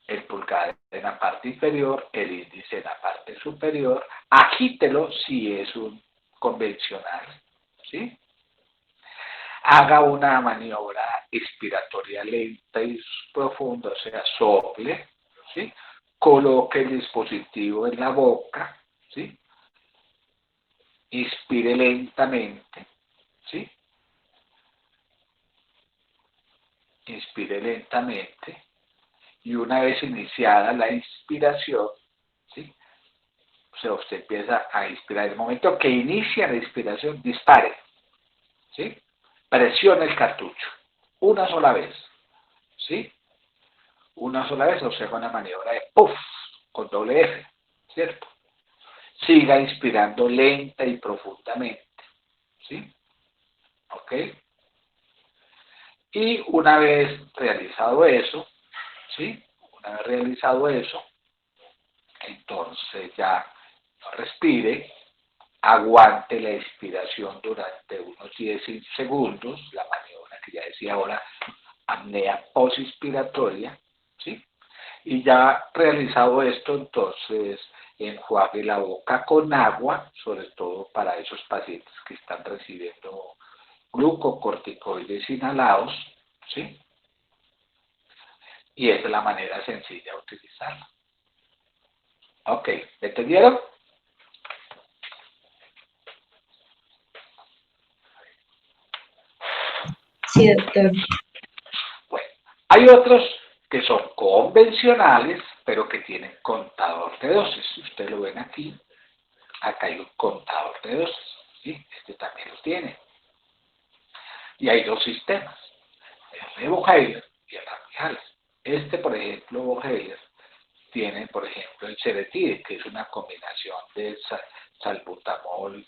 El pulgar en la parte inferior, el índice en la parte superior, agítelo si es un convencional, ¿sí? Haga una maniobra expiratoria lenta y profunda, o sea, sople, ¿sí? Coloque el dispositivo en la boca, ¿sí? Inspire lentamente, ¿sí? Inspire lentamente y una vez iniciada la inspiración, ¿sí? O sea, usted empieza a inspirar. En el momento que inicia la inspiración, dispare, ¿sí? Presione el cartucho una sola vez, ¿sí? Una sola vez observa una maniobra de puff, con doble F, ¿cierto? Siga inspirando lenta y profundamente, ¿sí? ¿Ok? Y una vez realizado eso, ¿sí? Una vez realizado eso, entonces ya respire, aguante la inspiración durante unos 10 segundos, la maniobra que ya decía ahora, apnea posinspiratoria, ¿sí? Y ya realizado esto, entonces enjuague la boca con agua, sobre todo para esos pacientes que están recibiendo glucocorticoides inhalados, ¿sí? Y esa es la manera sencilla de utilizarlo. Ok, ¿me entendieron? Sí, doctor. Bueno, hay otros que son convencionales, pero que tienen contador de dosis. Si ustedes lo ven aquí, acá hay un contador de dosis, ¿sí? Este también lo tiene. Y hay dos sistemas, el de Bohailer y el Ramírez. Este, por ejemplo, Bohailer, tiene, por ejemplo, el Ceretide, que es una combinación de salbutamol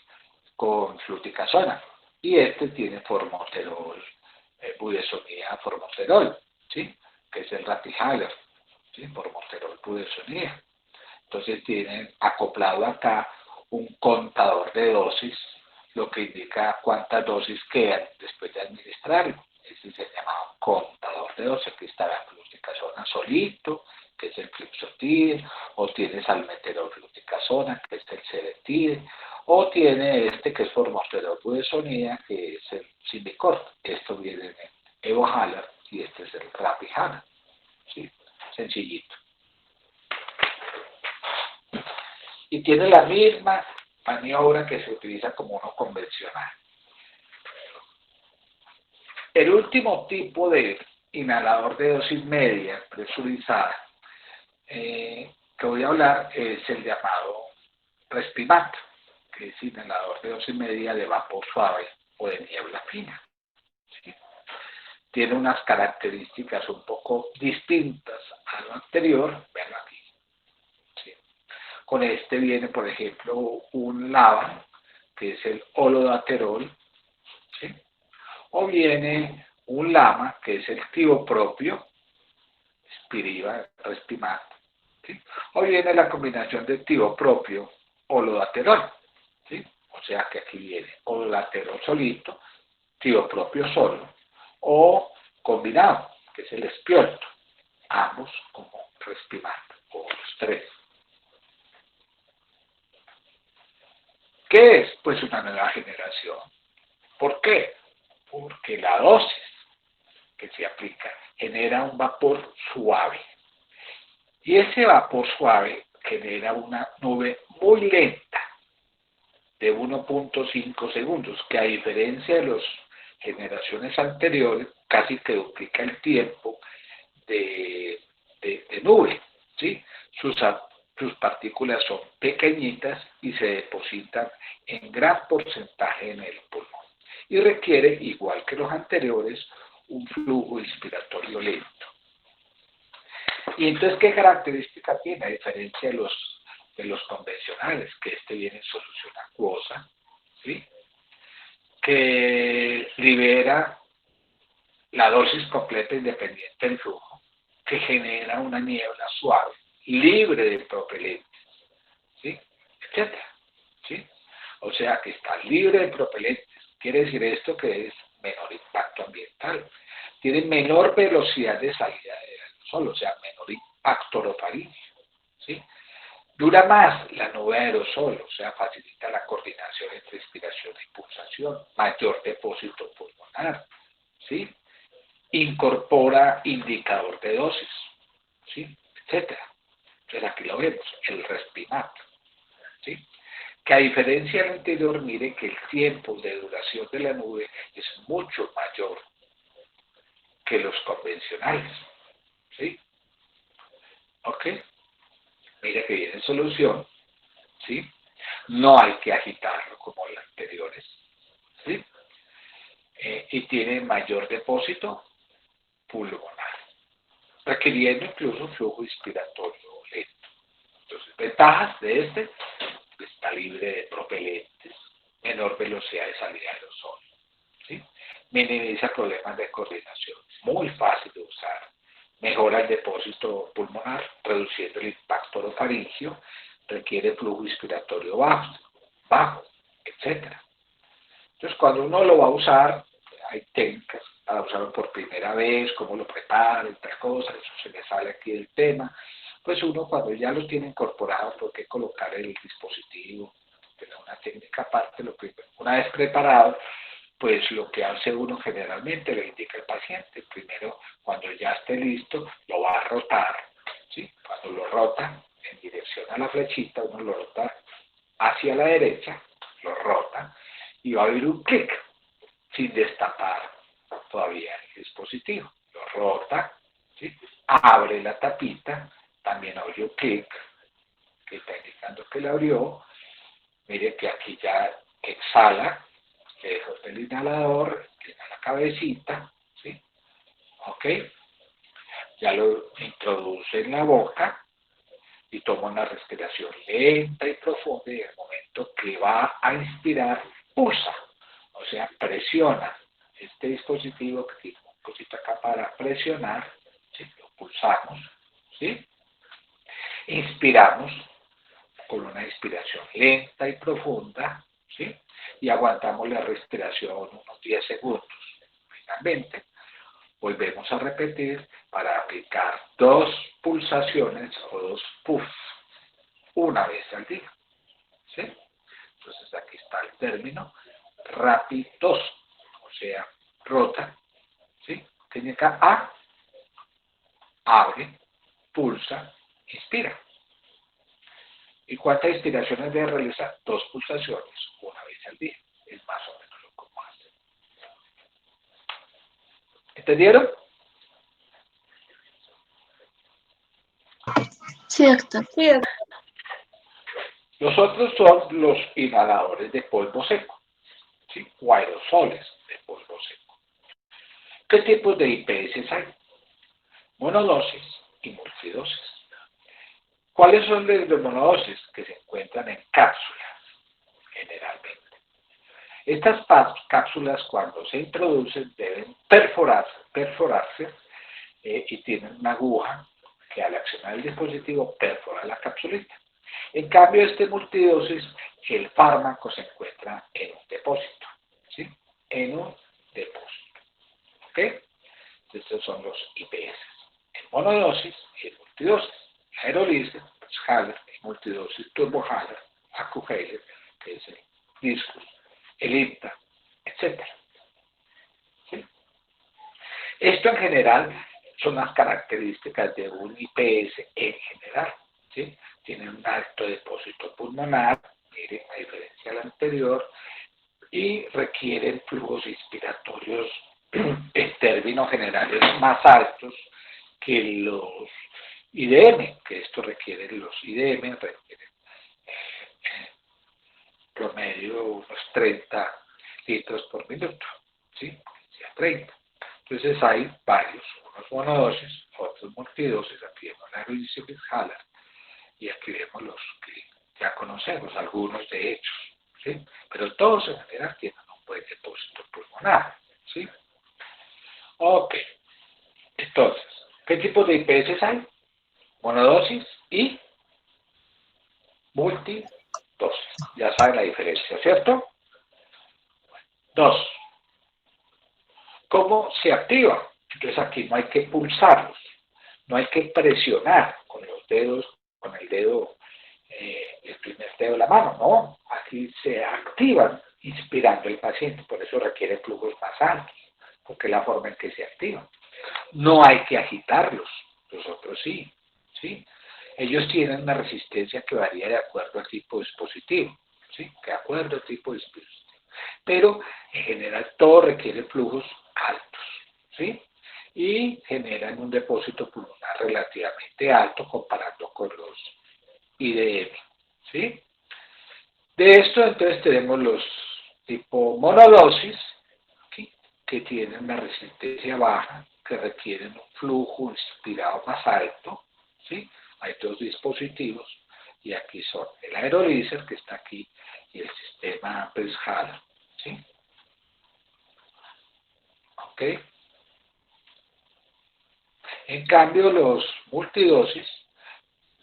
con fluticasona. Y este tiene formoterol, budesonida, formoterol, ¿sí? Que es el Ratihaler, ¿sí? Formoterol, budesonida. Entonces tienen acoplado acá un contador de dosis, lo que indica cuántas dosis quedan después de administrarlo. Ese se llama contador de dosis. Aquí está la fluticasona solito, que es el flixotide, o tiene salmeterol-fluticasona, que es el ceretide, o tiene este que es formoterol budesonida, que es el Symbicort. Esto viene en Evohaler y este es el Rapihana. ¿Sí? Sencillito. Y tiene la misma maniobra que se utiliza como uno convencional. El último tipo de inhalador de dosis media presurizada que voy a hablar es el llamado Respimat, que es inhalador de dosis media de vapor suave o de niebla fina. ¿Sí? Tiene unas características un poco distintas a lo anterior, veanlo aquí. ¿Sí? Con este viene, por ejemplo, un LAVA, que es el holodaterol, ¿sí? O viene un LAMA, que es el tiopropio, Spiriva, Respimat, ¿sí? O viene la combinación de tiopropio, holodaterol, ¿sí? O sea que aquí viene holodaterol solito, tiopropio solo, o combinado, que es el espiolto, ambos como Respimat, o los tres. ¿Qué es? Pues una nueva generación. ¿Por qué? Porque la dosis que se aplica genera un vapor suave. Y ese vapor suave genera una nube muy lenta, de 1.5 segundos, que a diferencia de las generaciones anteriores, casi que duplica el tiempo de nube. ¿Sí? Sus partículas son pequeñitas y se depositan en gran porcentaje en el pulmón. Y requiere, igual que los anteriores, un flujo inspiratorio lento. Y entonces, ¿qué característica tiene? A diferencia de los convencionales, que este viene en solución acuosa, ¿sí? Que libera la dosis completa independiente del flujo, que genera una niebla suave, libre de propelentes, ¿sí? Etcétera, ¿sí? O sea que está libre de propelentes. Quiere decir esto que es menor impacto ambiental. Tiene menor velocidad de salida del aerosol, o sea, menor impacto orofaríngeo, ¿sí? Dura más la nube aerosol, o sea, facilita la coordinación entre inspiración y pulsación, mayor depósito pulmonar, ¿sí? Incorpora indicador de dosis, ¿sí? Etcétera. Entonces aquí lo vemos, el Respimat, ¿sí? Que a diferencia del anterior, mire que el tiempo de duración de la nube es mucho mayor que los convencionales, ¿sí? ¿Ok? Mire que viene en solución, ¿sí? No hay que agitarlo como los anteriores, ¿sí? Y tiene mayor depósito pulmonar, requiriendo incluso flujo inspiratorio lento. Entonces, ventajas de este: está libre de propelentes, menor velocidad de salida de aerosol, ¿sí? Minimiza problemas de coordinación, muy fácil de usar, mejora el depósito pulmonar, reduciendo el impacto orofaringio, requiere flujo inspiratorio bajo, etc. Entonces, cuando uno lo va a usar, hay técnicas para usarlo por primera vez, cómo lo prepara, otra cosa, eso se le sale aquí del tema. Pues uno, cuando ya lo tiene incorporado, porque colocar el dispositivo, tener una técnica aparte, una vez preparado, pues lo que hace uno generalmente le indica al paciente: primero, cuando ya esté listo, lo va a rotar, ¿sí? Cuando lo rota en dirección a la flechita, uno lo rota hacia la derecha, lo rota, y va a haber un clic sin destapar todavía el dispositivo. Lo rota, ¿sí? Abre la tapita, también abrió clic, que está indicando que la abrió. Mire que aquí ya exhala, le dejo el inhalador, inclina la cabecita, ¿sí? Ok, ya lo introduce en la boca y toma una respiración lenta y profunda, y en el momento que va a inspirar, pulsa, o sea, presiona este dispositivo que tiene un cosito acá para presionar, ¿sí? Lo pulsamos, ¿sí? Inspiramos con una inspiración lenta y profunda, ¿sí? Y aguantamos la respiración unos 10 segundos. Finalmente, volvemos a repetir para aplicar 2 pulsaciones o 2 puffs una vez al día, ¿sí? Entonces aquí está el término rápidos, o sea, rota, ¿sí? Técnica A: abre, pulsa, inspira. ¿Y cuántas inspiraciones debe realizar? 2 pulsaciones una vez al día. Es más o menos lo que vamos a hacer. ¿Entendieron? Sí, doctor. Sí, doctor. Los otros son los inhaladores de polvo seco, ¿sí? O aerosoles de polvo seco. ¿Qué tipos de IPS hay? Monodosis y multidosis. ¿Cuáles son los monodosis? Que se encuentran en cápsulas, generalmente. Estas cápsulas, cuando se introducen, deben perforarse y tienen una aguja que, al accionar el dispositivo, perfora la capsulita. En cambio, multidosis, el fármaco se encuentra en un depósito, ¿sí? En un depósito, ¿ok? Estos son los IPS: en monodosis y en multidosis. Aerolisis, Haller, en multidosis, Turbo Haller, Acu Haller, que es el Discus, el IPTA, etc. ¿Sí? Esto en general son las características de un IPS en general, ¿sí? Tienen un alto depósito pulmonar, miren, a diferencia del anterior, y requieren flujos inspiratorios en términos generales más altos que los IDM, que esto requiere, los IDM requieren promedio unos 30 litros por minuto, ¿sí? Sea 30. Entonces hay varios, unos monodosis, otros multidosis. Aquí vemos la aerolisis Haller y aquí vemos los que ya conocemos, algunos de hecho, ¿sí? Pero todos en general tienen un buen depósito pulmonar, ¿sí? Ok, entonces, ¿qué tipos de IPS hay? Monodosis y multidosis. Ya saben la diferencia, ¿cierto? 2. ¿Cómo se activa? Entonces aquí no hay que pulsarlos, no hay que presionar con los dedos, con el dedo, el primer dedo de la mano, no. Aquí se activan inspirando el paciente, por eso requiere flujos más altos, porque es la forma en que se activan. No hay que agitarlos, los otros sí, ¿sí? Ellos tienen una resistencia que varía de acuerdo al tipo de dispositivo, ¿sí? De acuerdo al tipo de dispositivo. Pero en general todo requiere flujos altos, ¿sí? Y generan un depósito pulmonar relativamente alto comparando con los IDM, ¿sí? De esto entonces tenemos los tipo monodosis, ¿sí? Que tienen una resistencia baja, que requieren un flujo inspirado más alto, ¿sí? Hay dos dispositivos y aquí son el aerolízer que está aquí y el sistema Press-Haller, ¿sí? ¿Ok? En cambio, los multidosis,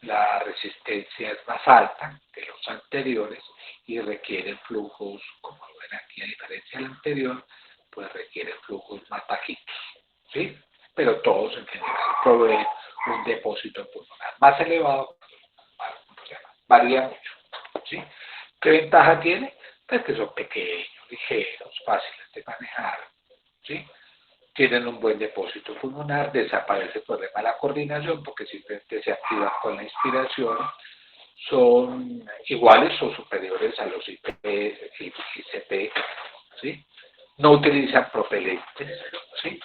la resistencia es más alta que los anteriores y requieren flujos, como lo ven aquí a diferencia del anterior, pues requieren flujos más bajitos, ¿sí? Pero todos en general proveen un depósito pulmonar más elevado, varía mucho, ¿sí? ¿Qué ventaja tiene? Pues que son pequeños, ligeros, fáciles de manejar, ¿sí? Tienen un buen depósito pulmonar, desaparece el problema de la coordinación porque simplemente se activan con la inspiración, son iguales o superiores a los IP y ICP, ¿sí? No utilizan propelentes, ¿sí?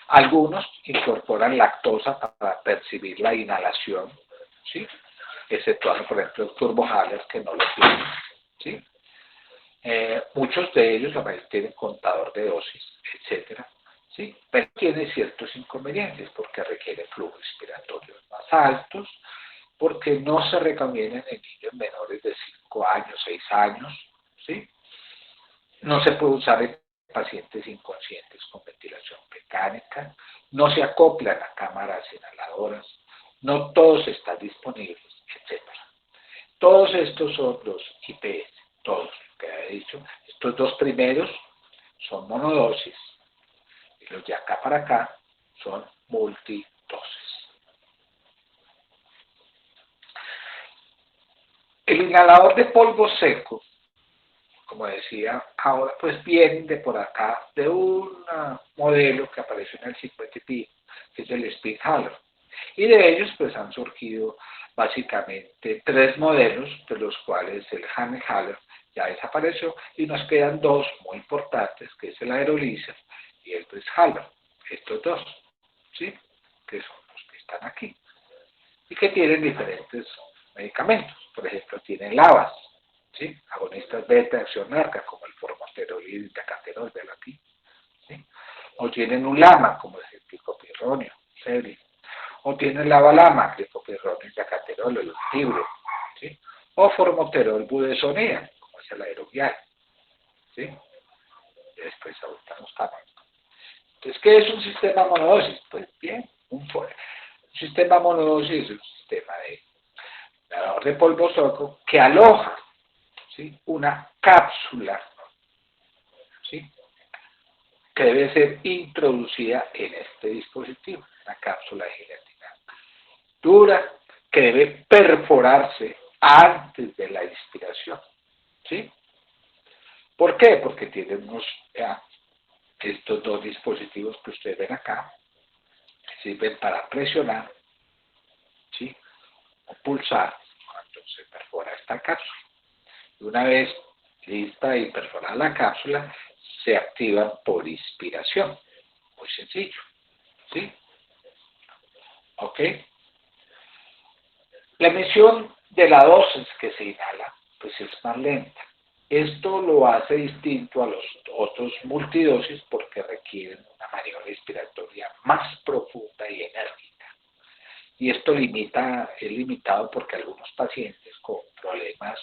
Algunos incorporan lactosa para percibir la inhalación, ¿sí? Exceptuando, por ejemplo, el turbohaler que no lo tiene, ¿sí? Muchos de ellos a veces tienen contador de dosis, etcétera, ¿sí? Pero tiene ciertos inconvenientes porque requiere flujos respiratorios más altos, porque no se recomiendan en niños menores de 5 años, 6 años, ¿sí? No se puede usar en pacientes inconscientes con ventilación mecánica, no se acoplan a cámaras inhaladoras, no todos están disponibles, etcétera. Todos estos son los IPS, todos lo que he dicho. Estos dos primeros son monodosis y los de acá para acá son multidosis. El inhalador de polvo seco, como decía ahora, pues viene de por acá, de un modelo que apareció en el 50 y pico, que es el Spinhaler. Y de ellos pues han surgido básicamente tres modelos, de los cuales el Haller ya desapareció, y nos quedan dos muy importantes, que es el Aerolízer y el Press-Haller. Estos dos, ¿sí? Que son los que están aquí. Y que tienen diferentes medicamentos. Por ejemplo, tienen LABAs, ¿sí? Agonistas beta de acción larga, como el formoterol y el dacaterol, velo aquí, ¿sí? O tienen un LAMA, como es el clicopirronio, Sebri. O tienen LABA-LAMA, clicopirronio y dacaterol, el tibro, ¿sí? O formoterol budesonida, como es el aerovial, ¿sí? Y después ahorita nos estamos. Entonces, ¿qué es un sistema monodosis? Pues bien, un sistema monodosis es un sistema de inhalador de polvo seco que aloja, ¿sí? Una cápsula, ¿sí? Que debe ser introducida en este dispositivo, una cápsula de gelatina dura que debe perforarse antes de la inspiración, ¿sí? ¿Por qué? Porque tienen estos dos dispositivos que ustedes ven acá, que sirven para presionar, ¿sí? O pulsar cuando se perfora esta cápsula. Y una vez lista y perforada la cápsula, se activan por inspiración. Muy sencillo, ¿sí? ¿Ok? La emisión de la dosis que se inhala, pues es más lenta. Esto lo hace distinto a los otros multidosis porque requieren una maniobra respiratoria más profunda y enérgica. Y esto es limitado porque algunos pacientes con problemas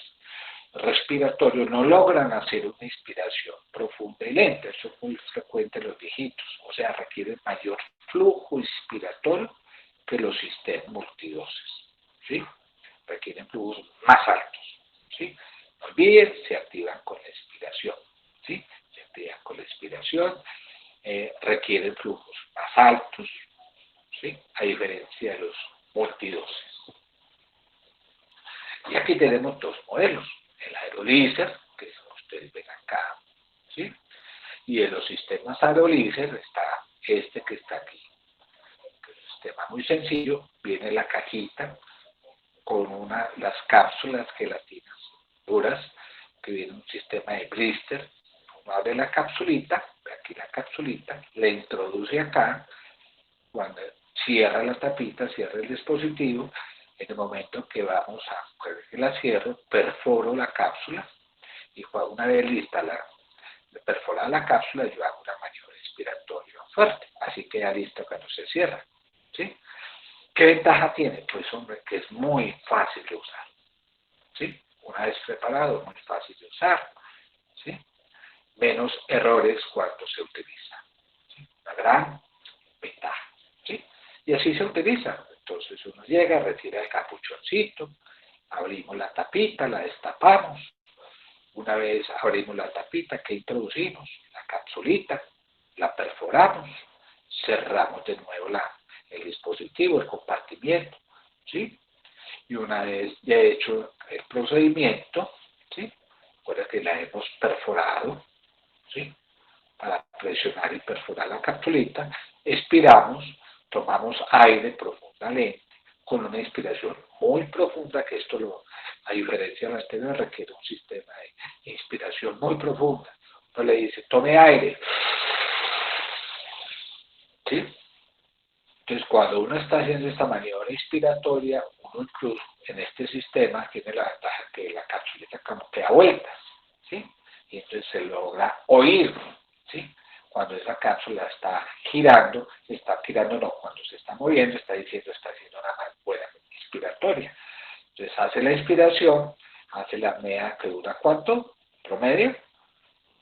respiratorios no logran hacer una inspiración profunda y lenta. Eso es muy frecuente en los viejitos. O sea, requieren mayor flujo inspiratorio que los sistemas multidosis, ¿sí? Requieren flujos más altos, ¿sí? No olviden, se activan con la expiración, ¿sí? Se activan con la expiración, requieren flujos más altos, ¿sí? A diferencia de los multidosis. Y aquí tenemos dos modelos, el aerolízer, que es como ustedes ven acá, ¿sí? Y en los sistemas aerolízer está este que está aquí, que es un sistema muy sencillo, viene la cajita con las cápsulas gelatinas duras, que viene un sistema de blister. Uno abre la capsulita, ve aquí la capsulita, le introduce acá, cuando cierra la tapita, cierra el dispositivo, en el momento que vamos que la cierro, perforo la cápsula y una vez lista perforada la cápsula, yo hago una maniobra respiratoria fuerte, así queda listo cuando se cierra, ¿sí? ¿Qué ventaja tiene? Pues, hombre, que es muy fácil de usar, ¿sí? Una vez preparado, muy fácil de usar, ¿sí? Menos errores cuando se utiliza, ¿sí? Una gran ventaja, ¿sí? Y así se utiliza. Entonces uno llega, retira el capuchoncito, abrimos la tapita, la destapamos. Una vez abrimos la tapita, que introducimos? La capsulita, la perforamos, cerramos de nuevo el dispositivo, el compartimiento, ¿sí? Y una vez ya hecho el procedimiento, ¿sí? Recuerda que la hemos perforado, ¿sí? Para presionar y perforar la capsulita, expiramos, tomamos aire profundamente, con una inspiración muy profunda, que a diferencia de la anterior, requiere un sistema de inspiración muy profunda. Entonces le dice, tome aire, ¿sí? Entonces, cuando uno está haciendo esta maniobra inspiratoria, uno incluso en este sistema tiene la ventaja que la capsulita como que da vueltas, ¿sí? Y entonces se logra oír, ¿sí? Cuando esa cápsula está girando no, cuando se está moviendo, está diciendo, está haciendo una buena inspiratoria. Entonces hace la inspiración, hace la apnea que dura ¿cuánto? Promedio,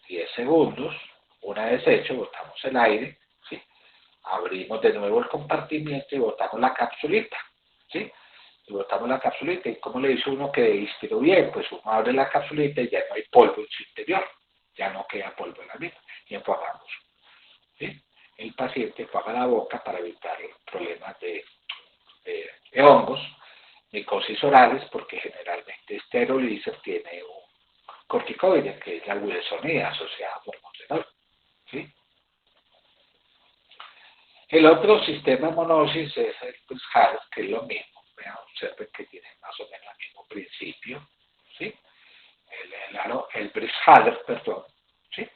10 segundos. Una vez hecho, botamos el aire, ¿sí? Abrimos de nuevo el compartimiento y botamos la capsulita, ¿sí? Y botamos la capsulita, y ¿cómo le dice uno que inspiró bien? Pues uno abre la capsulita y ya no hay polvo en su interior, ya no queda polvo en la misma, y enjuagamos, ¿sí? El paciente enjuaga la boca para evitar problemas de hongos, micosis orales, porque generalmente este aerolízer tiene un corticoide, que es la budesonida asociada por Montenor, ¿sí? El otro sistema monosis es el Bridge-Halley, que es lo mismo. Vean, observen que tiene más o menos el mismo principio, ¿sí? El Bridge-Halley, perdón, ¿sí?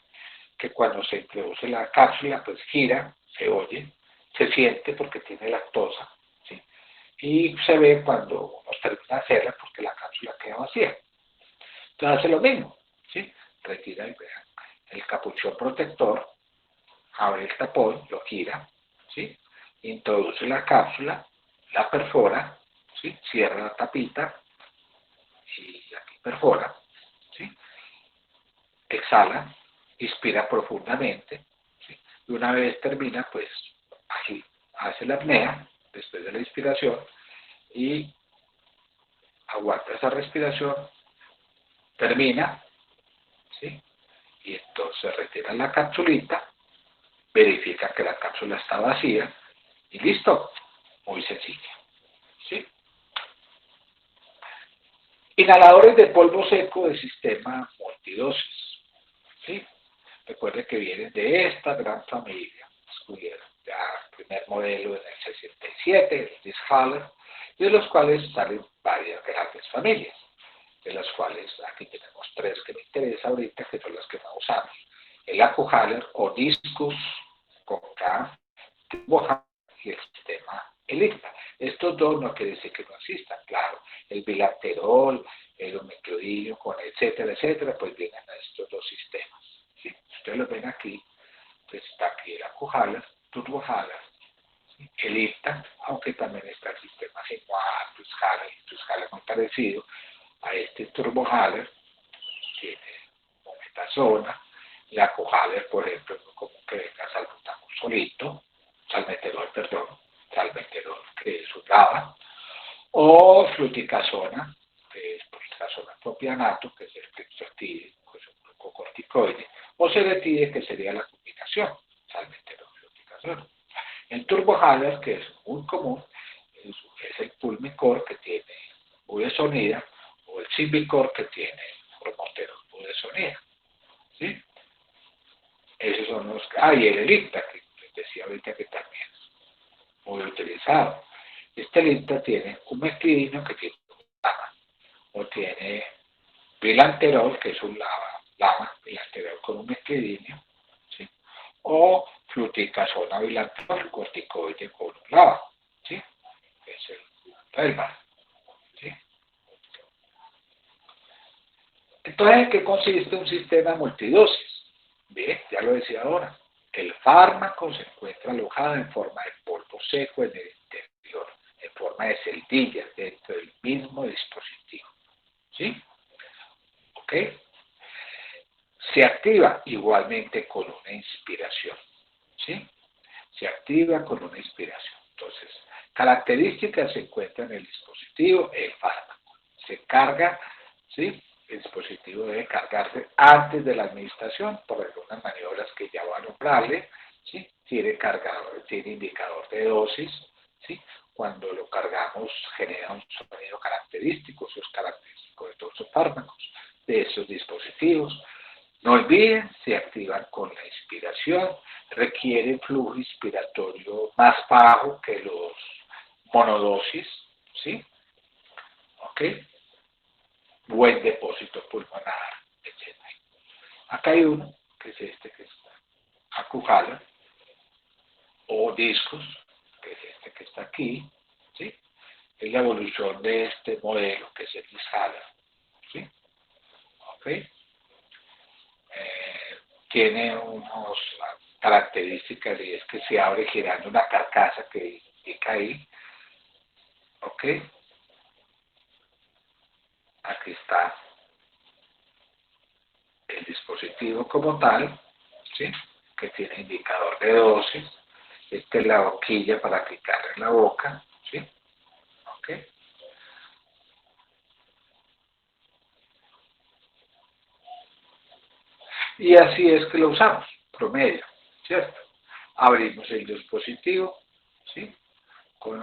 Que cuando se introduce la cápsula, pues gira, se oye, se siente porque tiene lactosa, ¿sí? Y se ve cuando uno termina de hacerla porque la cápsula queda vacía. Entonces hace lo mismo, ¿sí? Retira el capuchón protector, abre el tapón, lo gira, ¿sí? Introduce la cápsula, la perfora, ¿sí? Cierra la tapita y aquí perfora, ¿sí? Exhala, inspira profundamente, ¿sí? Y una vez termina, pues aquí hace la apnea después de la inspiración y aguanta esa respiración, termina, ¿sí? Y entonces retira la capsulita, verifica que la cápsula está vacía y listo, muy sencillo, ¿sí? Inhaladores de polvo seco de sistema multidosis, ¿sí? Recuerde que vienen de esta gran familia, escogieron ya el primer modelo en el 67, el Haller, y de los cuales salen varias grandes familias, de las cuales aquí tenemos tres que me interesa ahorita, que son las que más usamos. El AcuHaler o Discus con K, y el sistema ELIPTA. Estos dos no quiere decir que no existan, claro. El bilaterol, el omicrodilio, con etcétera, etcétera, pues vienen a estos dos sistemas. ¿Sí? Ustedes lo ven aquí, pues está aquí el AcuHaler, TurboHaler, ¿sí? ELIPTA, aunque también está el sistema Sinuar, TusHaler muy parecido a este TurboHaler, tiene mometasona, la AcuHaler, por ejemplo, no como que venga salbutamol solito, salmeterol, que es un GABA, o fluticasona, que es fluticasona propianato, que es el flexotide, que es un glucocorticoide, o seretide, que sería la combinación, salmeterol, fluticasona. El turbohaler, que es muy común, es el pulmicor, que tiene budesonida, o el simbicor, que tiene promoterol budesonida, ¿sí? Esos son los... y el elipta, que les decía ahorita que también es muy utilizado. Este elipta tiene un meclidino que tiene un lama, o tiene bilanterol, que es un lama bilanterol con un meclidinio, ¿sí? O fluticasona bilanterol, corticoide con un lava, ¿sí? Es el Relvar, ¿sí? Entonces, ¿en qué consiste un sistema multidosis? Bien, ya lo decía ahora. El fármaco se encuentra alojado en forma de polvo seco en el interior, en forma de celdillas dentro del mismo dispositivo. ¿Sí? ¿Ok? Se activa igualmente con una inspiración. ¿Sí? Se activa con una inspiración. Entonces, características se encuentran en el dispositivo, el fármaco. Se carga, ¿sí? El dispositivo debe cargarse antes de la administración por algunas maniobras que ya voy a nombrarle, ¿sí? Tiene cargador, tiene indicador de dosis, ¿sí? Cuando lo cargamos genera un sonido característico, eso es característico de todos los fármacos, de esos dispositivos. No olviden, se activan con la inspiración, requieren flujo inspiratorio más bajo que los monodosis, ¿sí? ¿Ok? Buen depósito pulmonar, etc. Acá hay uno, que es este que está, Acuhala, o discos, que es este que está aquí, ¿sí? Es la evolución de este modelo, que es el Dishala, ¿sí? ¿Ok? Tiene unas características y es que se abre girando una carcasa que indica ahí, ¿ok? Aquí está el dispositivo como tal, ¿sí? Que tiene indicador de dosis. Esta es la boquilla para aplicar en la boca, ¿sí? ¿Ok? Y así es que lo usamos, promedio, ¿cierto? Abrimos el dispositivo, ¿sí?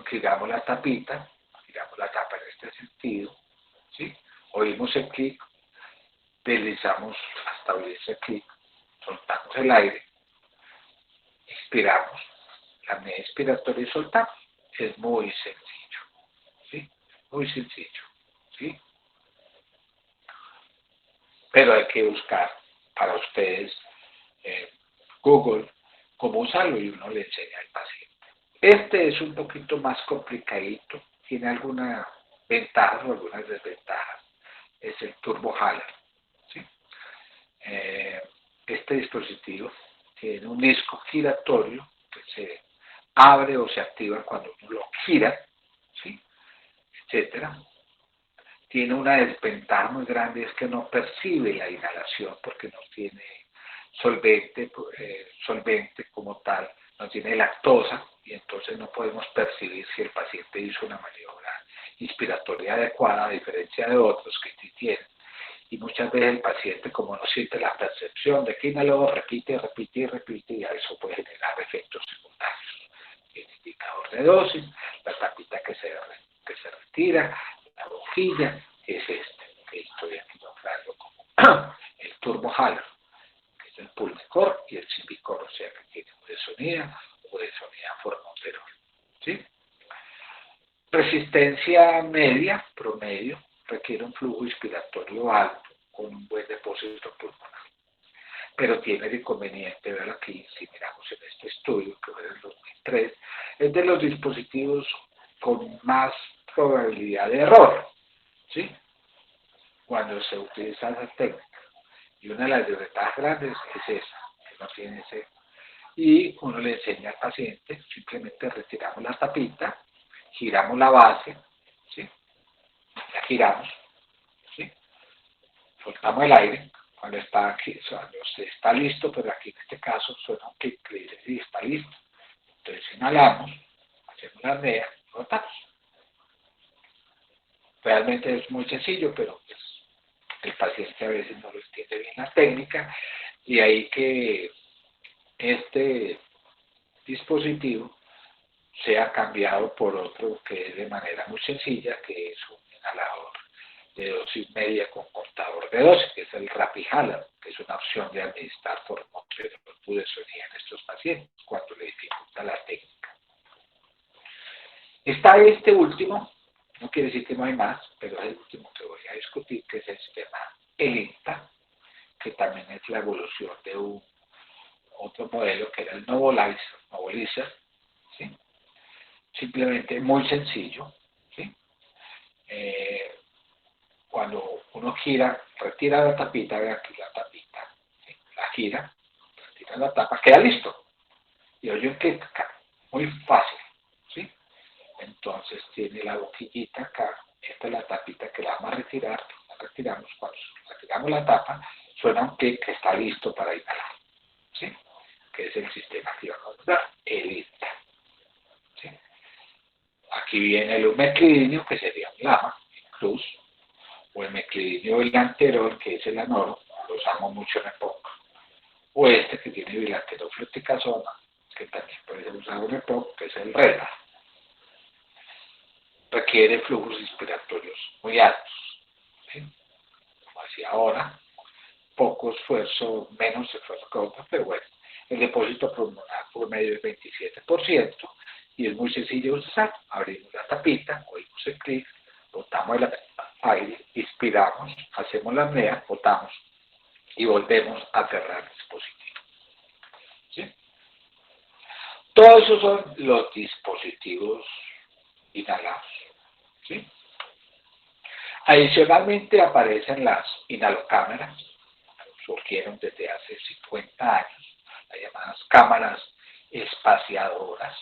Giramos la tapita, giramos la tapa en este sentido, ¿sí? Oímos el clic, deslizamos hasta oír ese clic, soltamos el aire, inspiramos, la media inspiratoria y soltamos. Es muy sencillo, ¿sí? Muy sencillo, ¿sí? Pero hay que buscar para ustedes Google cómo usarlo y uno le enseña al paciente. Este es un poquito más complicadito, tiene algunas ventajas o algunas desventajas. Es el Turbo Haller, ¿sí? Este dispositivo tiene un disco giratorio que se abre o se activa cuando uno lo gira, ¿sí? Etcétera. Tiene una desventaja muy grande, es que no percibe la inhalación porque no tiene solvente como tal, no tiene lactosa y entonces no podemos percibir si el paciente hizo una maniobra inspiratoria adecuada a diferencia de otros que sí tienen. Y muchas veces el paciente, como no siente la percepción de que inhaló, repite, repite y repite, y a eso puede generar efectos secundarios. El indicador de dosis, la tapita que se retira, la boquilla, es este, que estoy aquí nombrando como el Turbo Haller, que es el Pulmicor y el Symbicor, o sea que tiene budesonida o budesonida formoterol, ¿sí? Resistencia media, promedio, requiere un flujo inspiratorio alto con un buen depósito pulmonar. Pero tiene el inconveniente, ver aquí, si miramos en este estudio que fue del 2003, es de los dispositivos con más probabilidad de error, ¿sí? Cuando se utiliza esa técnica. Y una de las desventajas grandes es esa, que no tiene ese. Y uno le enseña al paciente, simplemente retiramos la tapita, giramos la base, ¿sí? La giramos, ¿sí? Soltamos el aire, cuando está aquí, cuando está listo, pero aquí en este caso suena un clic que dice, sí, está listo. Entonces inhalamos, hacemos la apnea, rotamos. Realmente es muy sencillo, pero pues, el paciente a veces no lo entiende bien la técnica, y ahí que este dispositivo sea cambiado por otro que es de manera muy sencilla, que es un inhalador de dosis media con cortador de dosis, que es el Rapihala, que es una opción de administrar formoterol budesonida en estos pacientes cuando le dificulta la técnica. Está este último, no quiere decir que no hay más, pero es el último que voy a discutir, que es el sistema ELINTA, que también es la evolución de un otro modelo que era el Novolizer, ¿sí? Simplemente muy sencillo, ¿sí? Cuando uno gira, retira la tapita, ve aquí la tapita, ¿sí? La gira, retira la tapa, queda listo, Y oyen que muy fácil, ¿sí? Entonces tiene la boquillita acá, esta es la tapita que la vamos a retirar, la retiramos, cuando retiramos la tapa, suena un clic que está listo para inhalar, ¿sí? Que es el sistema que vamos a dar, el INTA, ¿sí? Aquí viene el meclidinio, que sería un lama, incluso, o el meclidinio bilanterol, que es el anoro, lo usamos mucho en EPOC, o este que tiene bilanterol fluticasona, que también puede ser usado en EPOC, que es el RELA. Requiere flujos inspiratorios muy altos, ¿sí? Como decía ahora, poco esfuerzo, menos esfuerzo que otros, pero bueno, el depósito pulmonar promedio es 27% y es muy sencillo de usar. Abrimos la tapita, oímos el clic, botamos el aire, inspiramos, hacemos la apnea, botamos y volvemos a cerrar el dispositivo, ¿sí? Todos esos son los dispositivos inhalados, ¿sí? Adicionalmente aparecen las inhalocámaras, surgieron desde hace 50 años, las llamadas cámaras espaciadoras,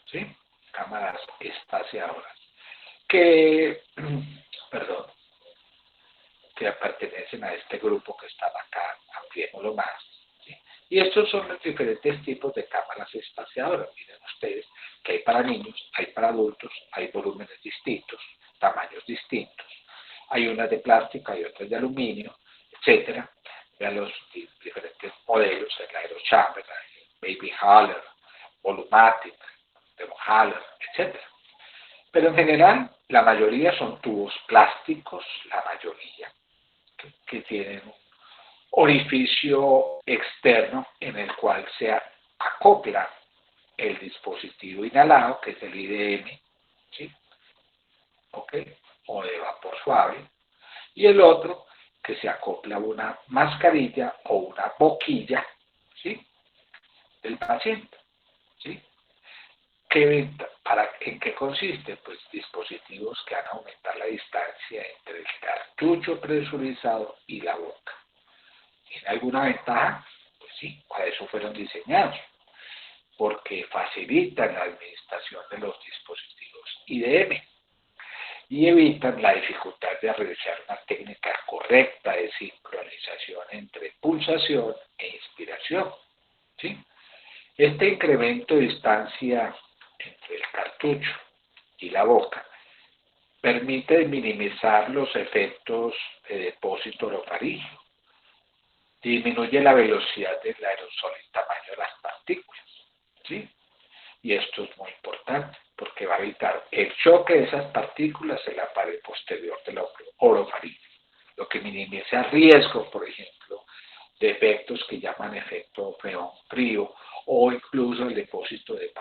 ¿sí? Cámaras espaciadoras, que, perdón, que pertenecen a este grupo que estaba acá, ampliémoslo más, ¿sí? Y estos son los diferentes tipos de cámaras espaciadoras. Miren ustedes que hay para niños, hay para adultos, hay volúmenes distintos, tamaños distintos. Hay unas de plástico, hay otras de aluminio, etcétera. Vean los diferentes modelos, el Aerochamber, el Baby Haller, Volumatic, Haller, etcétera. Pero en general, la mayoría son tubos plásticos, la mayoría, que tienen un orificio externo en el cual se acopla el dispositivo inhalado, que es el IDM, ¿sí? ¿Ok? O de vapor suave, y el otro que se acopla a una mascarilla o una boquilla, ¿sí? Del paciente, ¿sí? ¿En qué consiste? Pues dispositivos que van a aumentar la distancia entre el cartucho presurizado y la boca. ¿Tiene alguna ventaja? Pues sí, para eso fueron diseñados, porque facilitan la administración de los dispositivos IDM y evitan la dificultad de realizar una técnica correcta de sincronización entre pulsación e inspiración, ¿sí? Este incremento de distancia entre el cartucho y la boca permite minimizar los efectos de depósito orofaríngeo, disminuye la velocidad del aerosol y tamaño de las partículas, ¿sí? Y esto es muy importante porque va a evitar el choque de esas partículas en la pared posterior de la orofaringe, lo que minimiza el riesgo, por ejemplo, de efectos que llaman efecto freón frío o incluso el depósito de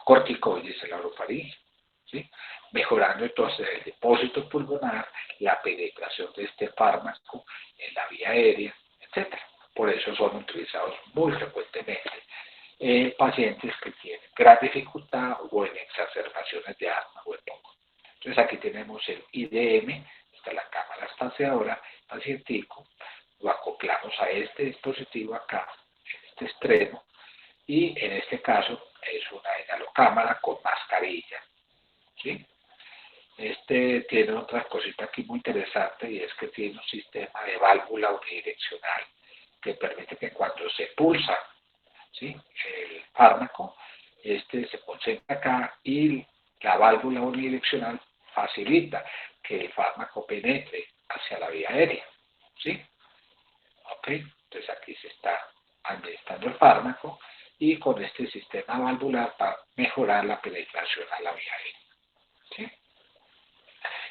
corticoides en la orofaringe, ¿sí? Mejorando entonces el depósito pulmonar, la penetración de este fármaco en la vía aérea, etc. Por eso son utilizados muy frecuentemente en pacientes que tienen gran dificultad o en exacerbaciones de asma o EPOC. Entonces aquí tenemos el IDM, esta es la cámara espaciadora, pacientico, lo acoplamos a este dispositivo acá, en este extremo, y en este caso es una inhalocámara con mascarilla, ¿sí? Este tiene otra cosita aquí muy interesante y es que tiene un sistema de válvula unidireccional que permite que cuando se pulsa, ¿sí?, el fármaco, este se concentra acá y la válvula unidireccional facilita que el fármaco penetre hacia la vía aérea, ¿sí? ¿Ok? Entonces aquí se está administrando el fármaco y con este sistema valvular va a mejorar la penetración a la vía aérea, ¿sí?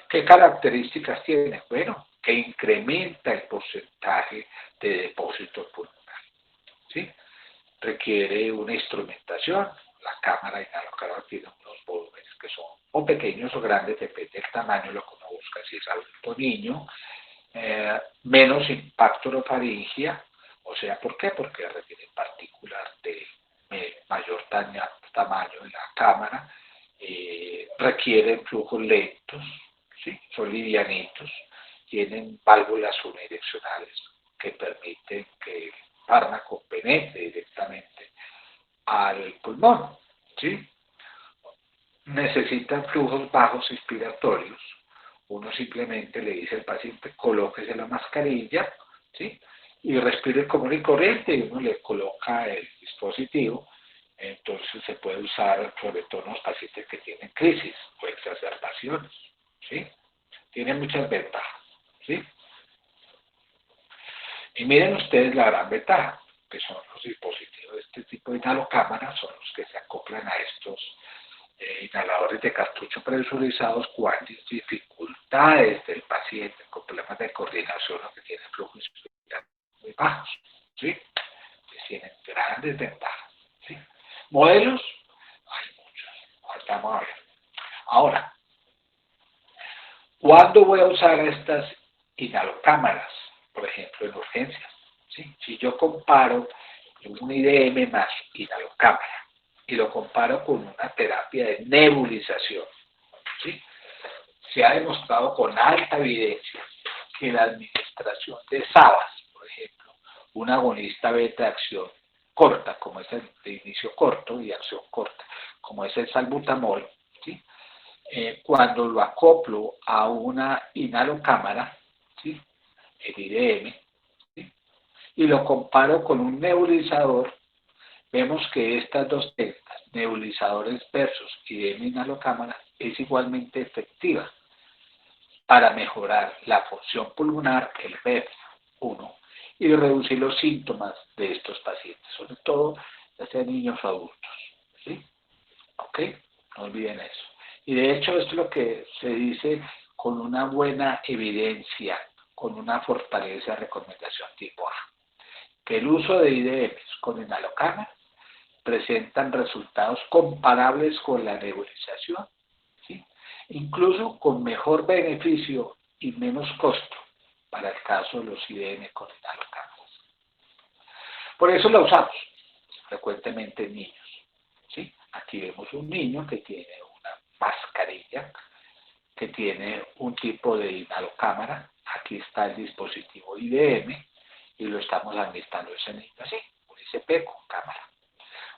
¿Qué características tiene? Bueno, que incrementa el porcentaje de depósito pulmonar, ¿sí? Requiere una instrumentación. La cámara inhalocámara tiene unos volúmenes que son o pequeños o grandes, depende del tamaño, lo que uno busca, si es adulto o niño. Menos impacto orofaringea, o sea, ¿por qué? Porque requiere partículas de mayor tamaño en la cámara, requieren flujos lentos, ¿sí? Son livianitos, tienen válvulas unidireccionales que permiten que el fármaco penetre pulmón, ¿sí? Necesitan flujos bajos expiratorios. Uno simplemente le dice al paciente, colóquese la mascarilla, ¿sí? Y respire común y corriente, y uno le coloca el dispositivo. Entonces se puede usar sobre todo en los pacientes que tienen crisis o exacerbaciones, ¿sí? Tiene muchas ventajas, ¿sí? Y miren ustedes la gran ventaja, que son los dispositivos de este tipo de inhalocámaras, son los que se acoplan a estos inhaladores de cartucho presurizados cuando hay dificultades del paciente con problemas de coordinación o que tienen flujos respiratorios muy bajos, ¿sí? Que tienen grandes ventajas, ¿sí? Modelos, hay muchos, vamos a ver. Ahora, ¿cuándo voy a usar estas inhalocámaras? Por ejemplo, en urgencias, ¿sí? Si yo comparo un IDM más inhalocámara y lo comparo con una terapia de nebulización, ¿sí? Se ha demostrado con alta evidencia que la administración de SABAs, por ejemplo, un agonista beta de acción corta, como es el de inicio corto y acción corta, como es el salbutamol, ¿sí? Cuando lo acoplo a una inhalocámara, ¿sí? El IDM, ¿sí? Y lo comparo con un nebulizador, vemos que estas dos técnicas, nebulizadores versus IDM inhalocámara, es igualmente efectiva para mejorar la función pulmonar, el BEF1, y reducir los síntomas de estos pacientes, sobre todo ya sean niños o adultos, ¿sí? ¿Ok? No olviden eso. Y de hecho esto es lo que se dice con una buena evidencia, con una fortaleza de recomendación tipo A, que el uso de IDMs con inhalocámara presentan resultados comparables con la nebulización, ¿sí? Incluso con mejor beneficio y menos costo para el caso de los IDM con inhalocámaras. Por eso la usamos frecuentemente en niños, ¿sí? Aquí vemos un niño que tiene una mascarilla, que tiene un tipo de inhalocámara. Aquí está el dispositivo IDM y lo estamos administrando a ese niño así, un ICP con cámara.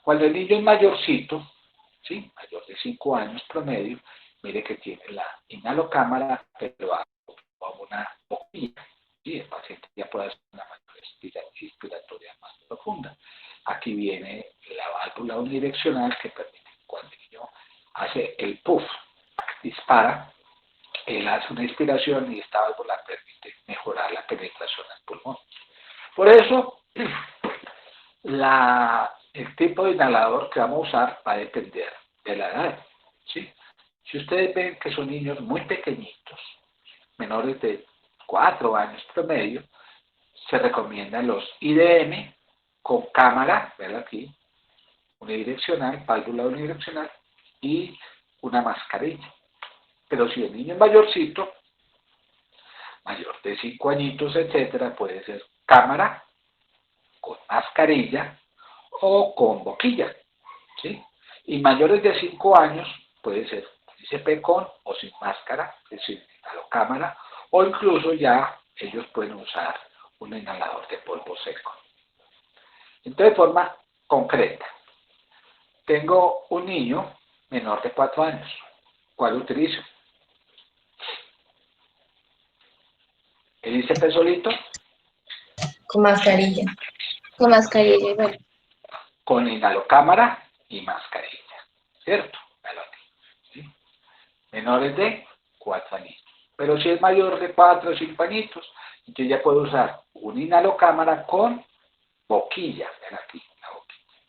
Cuando el niño es mayorcito, ¿sí? Mayor de 5 años promedio, mire que tiene la inhalocámara, pero a una boquilla, ¿sí? El paciente ya puede hacer una maniobra inspiratoria más profunda. Aquí viene la válvula unidireccional que permite que cuando el niño hace el puff, dispara, él hace una inspiración y esta válvula permite mejorar la penetración al pulmón. Por eso, el tipo de inhalador que vamos a usar va a depender de la edad, ¿sí? Si ustedes ven que son niños muy pequeñitos, menores de 4 años promedio, se recomiendan los IDM con cámara, vean aquí, unidireccional, válvula unidireccional y una mascarilla. Pero si el niño es mayorcito, mayor de 5 añitos, etcétera, puede ser cámara con mascarilla o con boquilla, ¿sí? Y mayores de 5 años puede ser ICP con o sin máscara, es decir, inhalocámara, o incluso ya ellos pueden usar un inhalador de polvo seco. Entonces, de forma concreta, tengo un niño menor de 4 años. ¿Cuál utilizo? ¿El ICP solito? Con mascarilla. Con mascarilla, igual. Con inhalocámara y mascarilla, ¿cierto? ¿Sí? Menores de 4 añitos. Pero si es mayor de 4 o 5 añitos, entonces ya puedo usar un inhalocámara con boquilla. Ven aquí, la boquilla.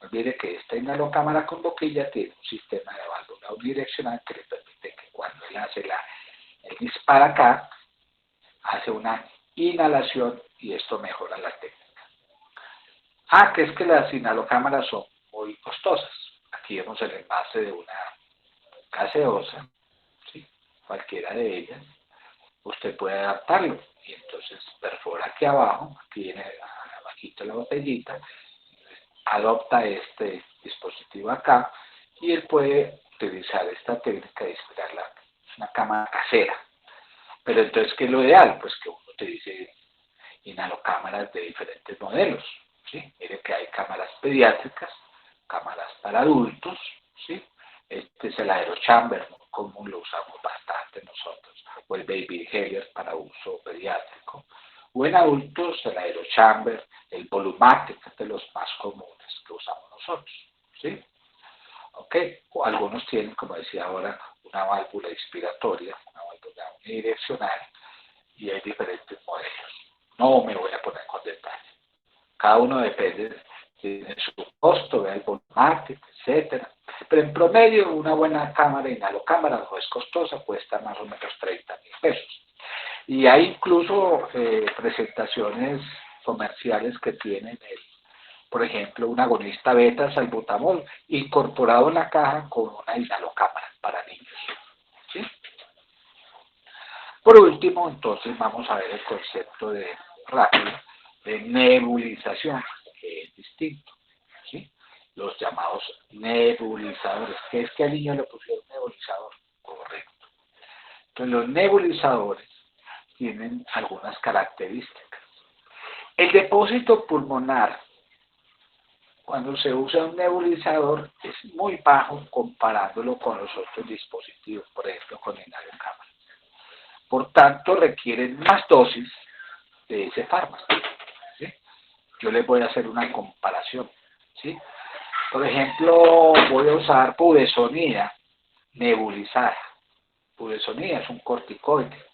No olvide que esta inhalocámara con boquilla tiene un sistema de válvula unidireccional que le permite que cuando él hace él dispara acá, hace una inhalación y esto mejora la técnica. Que es que las inhalocámaras son muy costosas. Aquí vemos el envase de una gaseosa, ¿sí? Cualquiera de ellas. Usted puede adaptarlo y entonces perfora aquí abajo, aquí viene abajito la botellita, adopta este dispositivo acá y él puede utilizar esta técnica de inspirarla. Es una cámara casera. Pero entonces, ¿qué es lo ideal? Pues que uno utilice inhalocámaras de diferentes modelos, ¿sí? Mire que hay cámaras pediátricas, cámaras para adultos, ¿sí? Este es el aerochamber, muy común, lo usamos bastante nosotros, o el baby inhaler para uso pediátrico, o en adultos el aerochamber, el volumatic, de los más comunes que usamos nosotros, ¿sí? ¿Ok? O algunos tienen, como decía ahora, una válvula inspiratoria, una válvula unidireccional, y hay diferentes modelos. No me voy a poner con detalle. Cada uno depende de su costo, del volumático, etcétera. Pero en promedio, una buena cámara, inhalocámara, no es costosa, cuesta más o menos 30.000 pesos. Y hay incluso presentaciones comerciales que tienen, por ejemplo, un agonista beta salbutamol incorporado en la caja con una inhalocámara para niños, ¿sí? Por último, entonces, vamos a ver el concepto de rápido de nebulización, que es distinto, ¿sí? Los llamados nebulizadores, que es que al niño le pusieron nebulizador, correcto. Entonces, los nebulizadores tienen algunas características. El depósito pulmonar, cuando se usa un nebulizador, es muy bajo comparándolo con los otros dispositivos, por ejemplo, con inhalocámara. Por tanto, requieren más dosis de ese fármaco, ¿sí? Yo les voy a hacer una comparación, ¿sí? Por ejemplo, voy a usar budesonida nebulizada. Budesonida es un corticoide.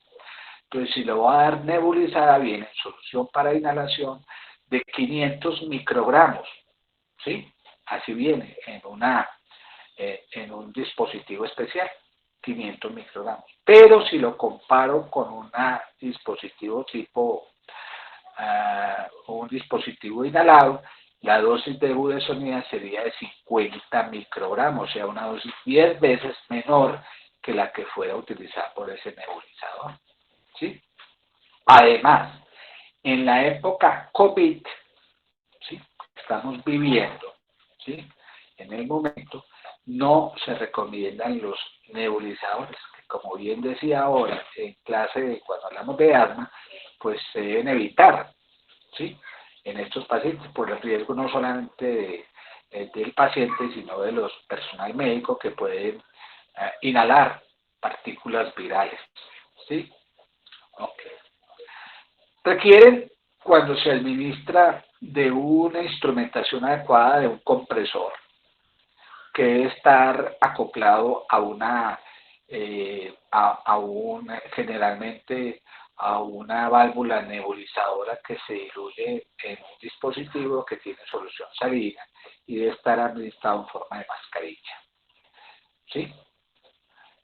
Entonces, si lo voy a dar nebulizada, viene en solución para inhalación de 500 microgramos, ¿sí? Así viene en un dispositivo especial, 500 microgramos. Pero si lo comparo con un dispositivo tipo, un dispositivo inhalado, la dosis de budesonida sería de 50 microgramos, o sea, una dosis 10 veces menor que la que fuera utilizada por ese nebulizador, ¿sí? Además, en la época COVID, ¿sí?, estamos viviendo, ¿sí?, en el momento, no se recomiendan los nebulizadores, que como bien decía ahora en clase cuando hablamos de asma, pues se deben evitar, ¿sí?, en estos pacientes por el riesgo no solamente del paciente, sino de los personal médico que pueden inhalar partículas virales, ¿sí? Okay. Requieren, cuando se administra, de una instrumentación adecuada, de un compresor, que debe estar acoplado generalmente a una válvula nebulizadora que se diluye en un dispositivo que tiene solución salina y debe estar administrado en forma de mascarilla, ¿sí?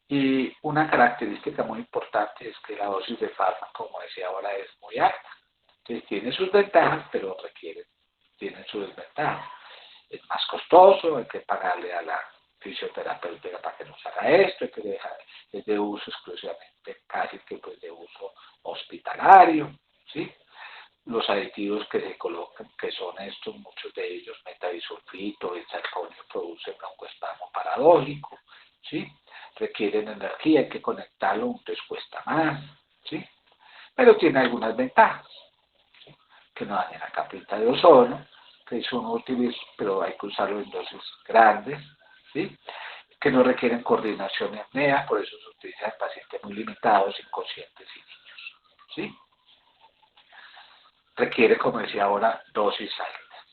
Y una característica muy importante es que la dosis de fármaco, como decía ahora, es muy alta. Entonces tiene sus ventajas, pero tienen sus desventajas. Es más costoso, hay que pagarle a la fisioterapeuta para que nos haga esto, hay que dejar, es de uso exclusivamente, casi que pues de uso hospitalario, ¿sí? Los aditivos que se colocan, que son estos, muchos de ellos, metabisulfito, benzalconio, producen broncoespasmo paradójico, ¿sí? Requieren energía, hay que conectarlo, entonces cuesta más, ¿sí? Pero tiene algunas ventajas, ¿sí?, que no dañan la capita de ozono, que son útiles, pero hay que usarlo en dosis grandes, ¿sí?, que no requieren coordinación ni apnea, por eso se utiliza en pacientes muy limitados, inconscientes y niños, ¿sí? Requiere, como decía ahora, dosis altas,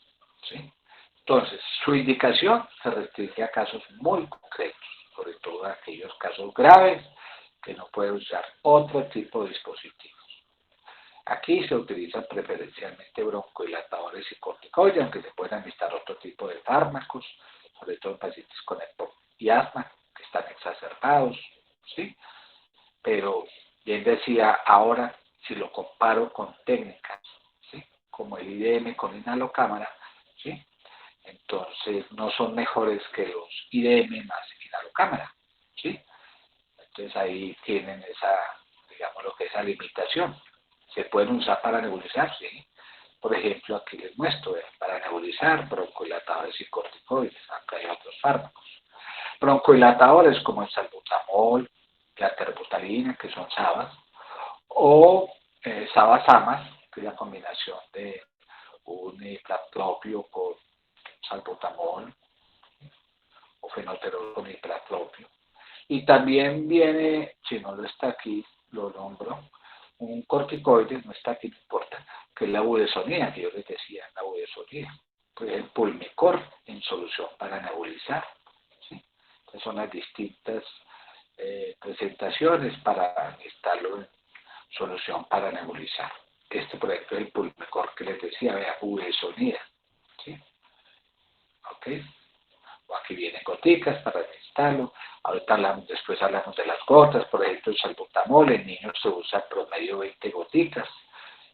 ¿sí? Entonces, su indicación se restringe a casos muy concretos, sobre todo a aquellos casos graves que no puede usar otro tipo de dispositivos. Aquí se utilizan preferencialmente broncodilatadores y corticoides, aunque se pueden administrar otro tipo de fármacos, sobre todo en pacientes con EPOC y asma, que están exacerbados, ¿sí? Pero, bien decía ahora, si lo comparo con técnicas, ¿sí?, como el IDM con inhalocámara, ¿sí?, entonces no son mejores que los IDM más inhalocámara, ¿sí? Entonces ahí tienen digamos, lo que es esa limitación. Se pueden usar para nebulizar, sí. Por ejemplo, aquí les muestro, para nebulizar, broncodilatadores y corticoides, acá hay otros fármacos. Broncodilatadores como el salbutamol, la terbutalina, que son SABAs, o SABA-SAMAS, que es la combinación de un ipratropium con salbutamol, o fenoterol con iprapropio. Y también viene, si no lo está aquí, lo nombro, un corticoide, no está aquí, no importa, que es la budesonida, que yo les decía, la budesonida, pues el Pulmicor en solución para nebulizar. ¿Sí? Entonces son las distintas presentaciones para necesitarlo en solución para nebulizar. Este proyecto es el Pulmicor que les decía, vea, budesonida. ¿Sí? ¿Ok? Aquí vienen goticas para necesitarlo. Ahorita después hablamos de las gotas, por ejemplo, el salbutamol, en niños se usa promedio 20 goticas,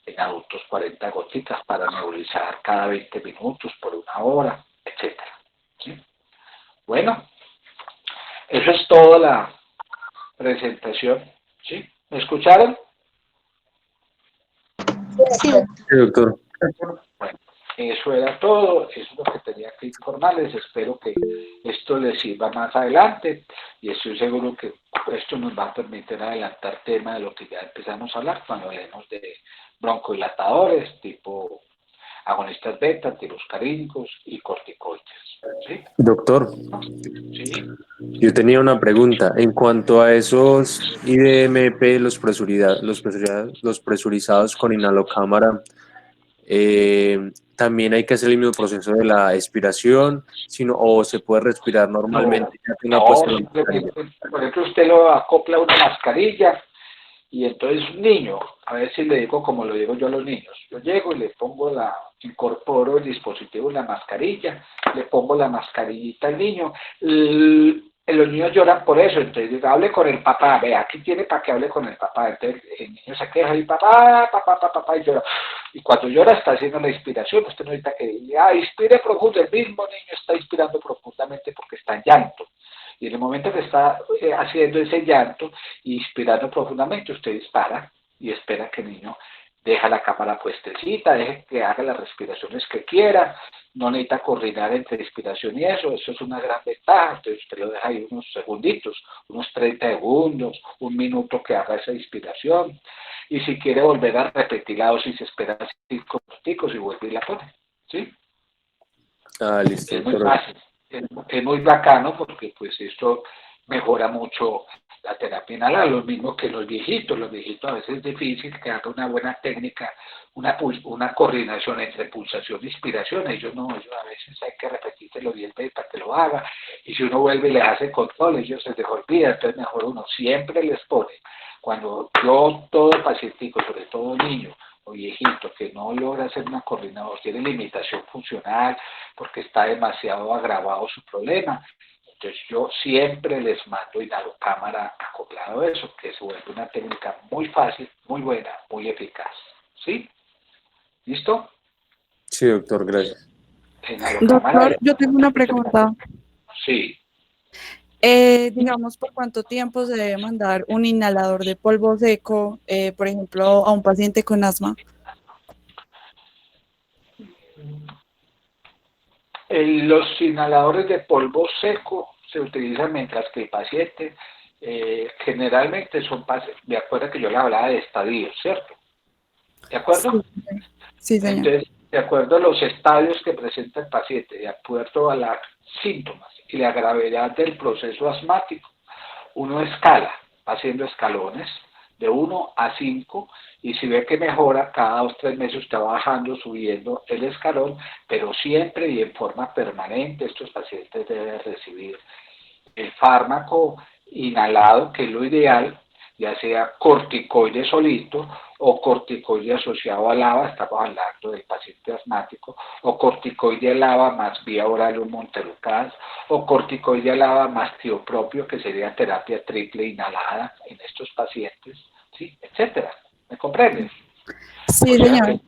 en adultos 40 goticas para nebulizar cada 20 minutos por una hora, etc. ¿Sí? Bueno, eso es toda la presentación. ¿Sí? ¿Me escucharon? Sí, Sí, doctor. Bueno, eso era todo, eso es lo que tenía que informarles, espero que esto les sirva más adelante y estoy seguro que esto nos va a permitir adelantar tema de lo que ya empezamos a hablar cuando hablemos de broncodilatadores tipo agonistas beta, antimuscarínicos y corticoides. ¿Sí? Doctor, ¿Sí? yo tenía una pregunta. En cuanto a esos IDMP, los presurizados con inhalocámara, también hay que hacer el mismo proceso de la expiración, o se puede respirar No, normalmente ya tenga no, puesta la mascarilla. simplemente, por ejemplo, usted lo acopla a una mascarilla. Y entonces un niño, a ver si le digo como lo digo yo a los niños, yo llego y le pongo incorporo el dispositivo en la mascarilla, le pongo la mascarillita al niño, los niños lloran por eso, entonces digo, hable con el papá, vea, aquí tiene para que hable con el papá, entonces el niño se queja y papá, papá, papá, papá, y llora, y cuando llora está haciendo la inspiración, usted no necesita que diga, inspire profundo, el mismo niño está inspirando profundamente porque está en llanto. Y en el momento que está haciendo ese llanto y inspirando profundamente, usted dispara y espera que el niño deja la cámara puestecita, deje que haga las respiraciones que quiera, no necesita coordinar entre inspiración y eso es una gran ventaja, entonces usted lo deja ahí unos segunditos, unos 30 segundos, un minuto que haga esa inspiración, y si quiere volver a repetir la dosis, espera 5 minuticos y vuelve y la pone, ¿sí? Ah, listo, Es muy doctor. fácil, es muy bacano porque pues esto mejora mucho la terapia inhalada, lo mismo que los viejitos a veces es difícil que haga una buena técnica, una coordinación entre pulsación e inspiración, ellos a veces hay que repetírselo 10 veces para que lo haga, y si uno vuelve y les hace control, ellos se les olvida, entonces mejor uno siempre les pone, cuando yo todo pacientico, sobre todo niño o viejito, que no logra hacer una coordinación, tiene limitación funcional, porque está demasiado agravado su problema. Entonces yo siempre les mando inhalocámara acoplado a eso, que se vuelve una técnica muy fácil, muy buena, muy eficaz. ¿Sí? ¿Listo? Sí, doctor, gracias. Inhalocámara. Doctor, yo tengo una pregunta. Sí. Digamos, ¿por cuánto tiempo se debe mandar un inhalador de polvo seco, por ejemplo, a un paciente con asma? Los inhaladores de polvo seco se utilizan mientras que el paciente generalmente son pacientes, de acuerdo que yo le hablaba de estadios, ¿cierto? ¿De acuerdo? Sí, señor. Entonces, de acuerdo a los estadios que presenta el paciente, de acuerdo a los síntomas y la gravedad del proceso asmático, uno escala, haciendo escalones de 1 a 5, y si ve que mejora, cada 2 o 3 meses usted va bajando, subiendo el escalón, pero siempre y en forma permanente estos pacientes deben recibir el fármaco inhalado, que es lo ideal, ya sea corticoide solito o corticoide asociado a LABA, estamos hablando del paciente asmático, o corticoide LABA más vía oral un montelukast, o corticoide LABA más tiopropio, que sería terapia triple inhalada en estos pacientes, ¿sí? Etcétera. ¿Me comprendes? Sí, O sea, señor.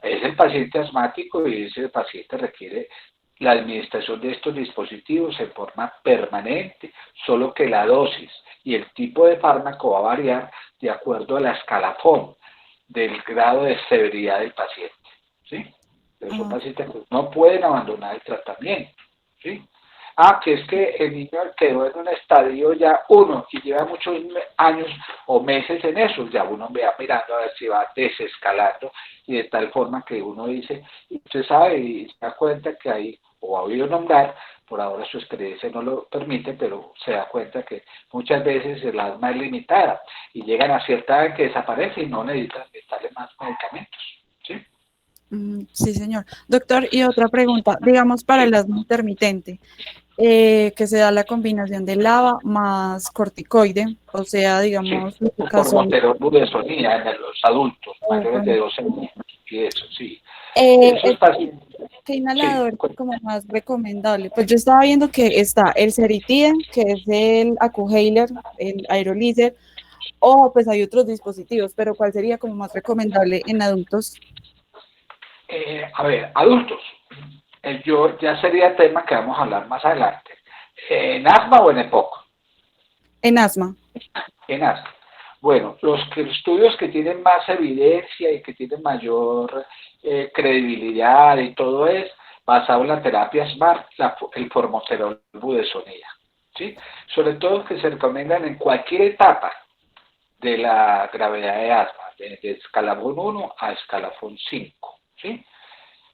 es el paciente asmático y ese paciente requiere la administración de estos dispositivos en forma permanente, solo que la dosis y el tipo de fármaco va a variar de acuerdo a la escalafón del grado de severidad del paciente, ¿sí? Pero son pacientes que no pueden abandonar el tratamiento, ¿sí? Que es que el niño quedó en un estadio ya 1 y lleva muchos años o meses en eso, ya uno va mirando a ver si va desescalando, y de tal forma que uno dice, y usted sabe y se da cuenta que hay, o ha oído nombrar, por ahora su experiencia no lo permite, pero se da cuenta que muchas veces el asma es limitada y llegan a cierta edad que desaparece y no necesitan darle más medicamentos, ¿sí? Sí, señor. Doctor, y otra pregunta, digamos para el asma intermitente, que se da la combinación de LABA más corticoide, o sea, digamos, Sí, o por fluticasona. montelonbudesolía en los adultos o mayores por- de 12 años y eso, sí. Eh, Esos pacientes, ¿Qué sí, inhalador es como más recomendable? Pues yo estaba viendo que está el Ceritide, que es el Acuheiler, el Aerolizer, o pues hay otros dispositivos, pero ¿cuál sería como más recomendable en adultos? a ver, adultos, yo ya sería tema que vamos a hablar más adelante. ¿En asma o en EPOC? En asma. En asma. Bueno, estudios que tienen más evidencia y que tienen mayor credibilidad y todo es basado en la terapia SMART, el formoterol budesonida, ¿sí? Sobre todo que se recomiendan en cualquier etapa de la gravedad de asma, de escalafón 1 a escalafón 5, ¿sí?